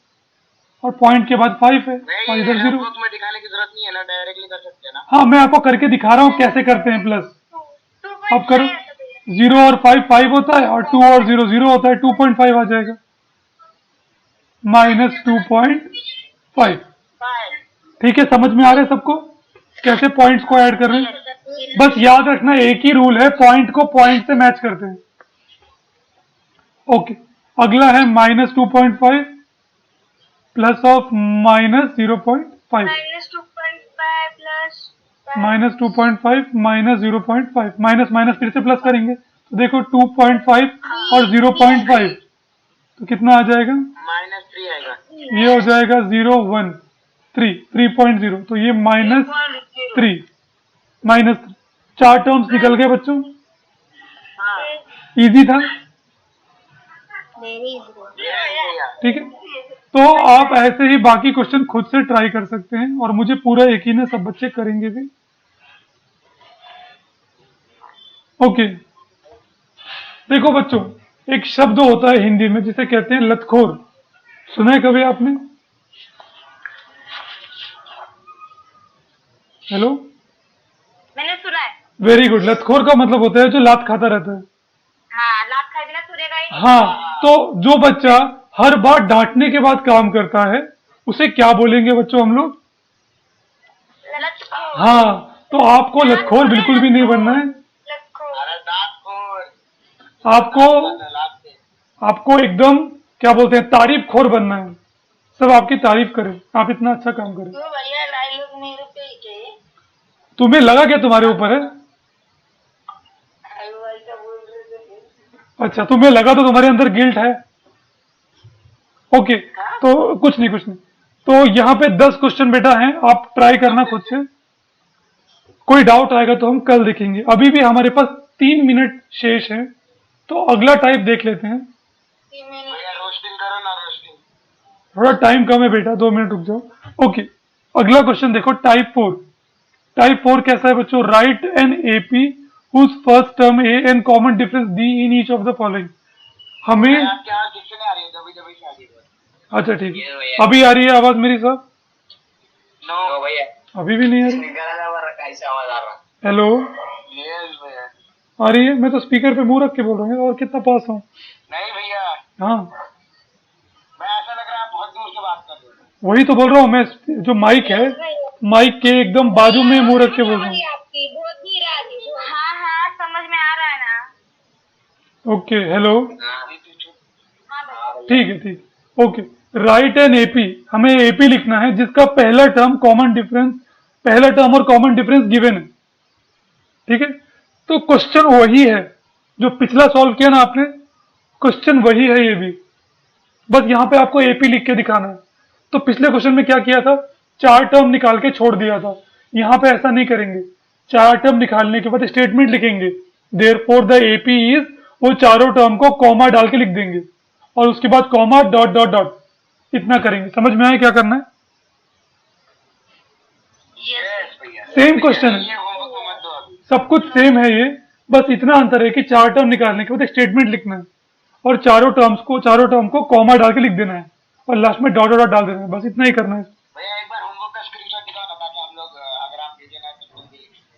और पॉइंट के बाद 5 है और इधर 0। में दिखाने की जरूरत नहीं है ना, डायरेक्टली कर सकते हैं ना। हाँ, मैं आपको करके दिखा रहा हूँ कैसे करते हैं प्लस। अब करो, 0 और 5 5 होता है, और 2 और 0 0 होता है, 2.5 आ जाएगा, माइनस 2.5। ठीक है, समझ में आ रहा है सबको कैसे पॉइंट्स को ऐड कर रहे हैं? बस याद रखना एक ही रूल है, पॉइंट को पॉइंट से मैच करते हैं। ओके, अगला है minus 2.5 plus of minus 0.5, minus 2.5 minus 0.5, minus minus फिर से प्लस करेंगे, तो देखो 2.5 और 0.5 तो कितना आ जाएगा? -3 आएगा। ये हो जाएगा 0 1 3 3.0, तो ये -3 माइनस 4 टर्म्स निकल गए बच्चों। इजी था, ठीक है। तो आप ऐसे ही बाकी क्वेश्चन खुद से ट्राई कर सकते हैं, और मुझे पूरा यकीन है सब बच्चे करेंगे भी। ओके, देखो बच्चों, एक शब्द होता है हिंदी में जिसे कहते हैं लतखोर, सुना है कभी आपने? हेलो, मैंने सुना है। Very good. लतखोर का मतलब होता है जो लात खाता रहता है। हाँ, लात खाए बिना तुरेगा ही नहीं। हाँ, तो जो बच्चा हर बार डांटने के बाद काम करता है उसे क्या बोलेंगे बच्चों हम लोग? लतखोर। हाँ, तो आपको लतखोर बिल्कुल भी नहीं बनना है। लतखोर। आपको एकदम क्या बोलते हैं, तारीफ खोर बनना है, सब आपकी तारीफ करें, आप इतना अच्छा काम करें। तो भैया डायलॉग मेरे पे ही के तुम्हें लगा क्या तुम्हारे ऊपर है? ऐसा बोल रहे थे। अच्छा, तुम्हें लगा तो तुम्हारे अंदर गिल्ट है। ओके, तो कुछ नहीं कुछ नहीं। तो यहाँ पे 10 क्वेश्चन बेटा हैं, आप ट्राई करना खुद से, कोई डाउट आएगा तो हम कल देखेंगे। अभी भी हमारे पास 3 मिनट शेष है, तो अगला टाइप देख लेते हैं। रोस्टिंग करो ना, रोस्टिंग। थोड़ा टाइम कम है बेटा, 2 मिनट रुक जाओ। ओके, अगला क्वेश्चन देखो, टाइप 4। टाइप 4 कैसा है बच्चों? Right an AP whose first term A and common difference D in each of the following। हमें आपकी आवाज ठीक से नहीं आ रही है, दबी दबी से आ रही है। अच्छा ठीक है, अभी आ रही है आवाज मेरी साहब? नो भैया, अभी भी नहीं आ रही? कैसे आवाज आ रहा? हेलो, यस भैया। आ रही है? मैं तो स्पीकर पे मुंह रख के बोल रहा हूँ, और कितना पास हूँ। नहीं भैया, हाँ, मैं ऐसा लग रहा है आप बहुत दूर से बात कर रहे हो। वही तो बोल रहा हूँ मैं, जो माइक है, माइक के एकदम बाजू में मुंह रख के बोल रहा हूँ। आपकी बहुत धीरे आ रही है। हाँ हाँ, समझ में आ रहा है ना। ओके, हेलो, हाँ भैया। ठीक है ठीक, ओके। राइट एन एपी, हमें एपी लिखना है जिसका पहला टर्म और कॉमन डिफरेंस गिवन है, ठीक है। तो क्वेश्चन वही है जो पिछला सॉल्व किया ना आपने, क्वेश्चन वही है ये भी, बस यहाँ पे आपको एपी लिख के दिखाना है। तो पिछले क्वेश्चन में क्या किया था, 4 टर्म निकाल के छोड़ दिया था, यहाँ पे ऐसा नहीं करेंगे। 4 टर्म निकालने के बाद स्टेटमेंट लिखेंगे, देयरफॉर द एपी इज, वो चारों टर्म को कॉमा डाल के लिख देंगे, और उसके बाद कॉमा डॉट डॉट डॉट, इतना करेंगे। समझ में आया क्या करना है? यस भैया, सेम क्वेश्चन है, ये होमवर्क को मत दो अभी। सब कुछ सेम है ये, बस इतना अंतर है कि 4 टर्म निकालने के बाद स्टेटमेंट लिखना है, और चारों टर्म को कॉमा डाल के लिख देना है, और लास्ट में डॉट डॉट डाल देना है, बस इतना ही करना है। भैया एक बार होमवर्क का स्क्रीनशॉट दिखाओ ना, ताकि हम लोग अगर आप भेजे ना तो भी लिख सकते।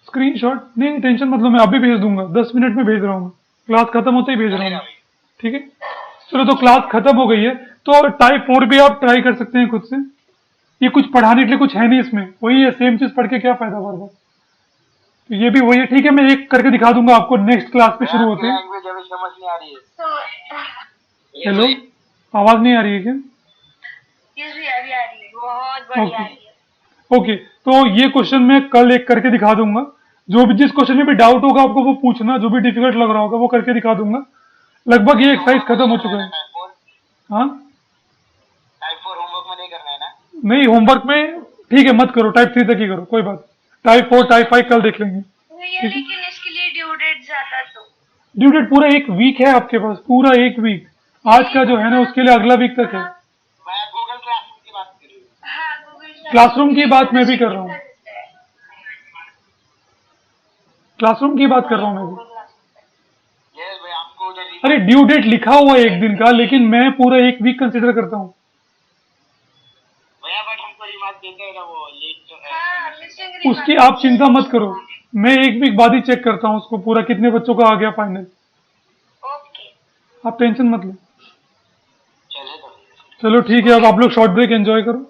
स्क्रीनशॉट नहीं, टेंशन मतलब, मैं अभी भेज दूंगा, 10 मिनट में भेज रहा हूँ, क्लास खत्म होते ही भेज रहा हूँ, ठीक है। चलो, तो क्लास खत्म हो गई है, तो टाइप 4 भी आप ट्राई कर सकते हैं खुद से। ये कुछ पढ़ाने के लिए कुछ है नहीं इसमें, वही है, सेम चीज पढ़ के क्या फायदा बार बार। तो ये भी वही है, ठीक है, मैं एक करके दिखा दूंगा आपको नेक्स्ट क्लास पे शुरू होते हैं। लैंग्वेज अभी समझ नहीं आ रही है। हेलो, आवाज नहीं आ रही है क्या? यस भैया, अभी आ रही है, बहुत बढ़िया आ रही है। ओके, तो ये क्वेश्चन मैं कल एक करके दिखा दूंगा, जो भी जिस क्वेश्चन में भी डाउट होगा आपको वो पूछना, जो भी डिफिकल्ट लग रहा होगा वो करके दिखा दूंगा। लगभग ये एक्सरसाइज खत्म हो चुका है। हाँ, टाइप 4 होमवर्क में नहीं करना है ना? नहीं, होमवर्क में ठीक है मत करो, टाइप 3 तक ही करो, कोई बात। टाइप 4 टाइप 5 कल देख लेंगे। भैया लेकिन इसके लिए ड्यू डेट जाता तो। ड्यू डेट पूरा 1 वीक है आपके पास, पूरा 1 वीक। आज का जो है ना उसके लिए अगला वीक तक है। मैं गूगल क्लास क्लासरूम की बात मैं भी कर रहा हूँ, क्लासरूम की बात कर रहा हूँ मैं भी। यस भाई, आपको उधर अरे ड्यू डेट लिखा हुआ है एक दिन का, लेकिन मैं पूरा एक वीक कंसिडर करता हूँ भैया, बट हमको रिमार्क देते हैं ना वो लेट। हाँ, missing उसकी। आप चिंता मत करो, मैं एक वीक बाद ही चेक करता हूँ उसको पूरा कितने बच्चों का आ गया फाइनल। ओके। आप टेंशन मत लो। चले तो चलो ठीक है, अब आप लोग शॉर्ट ब्रेक एंजॉय करो।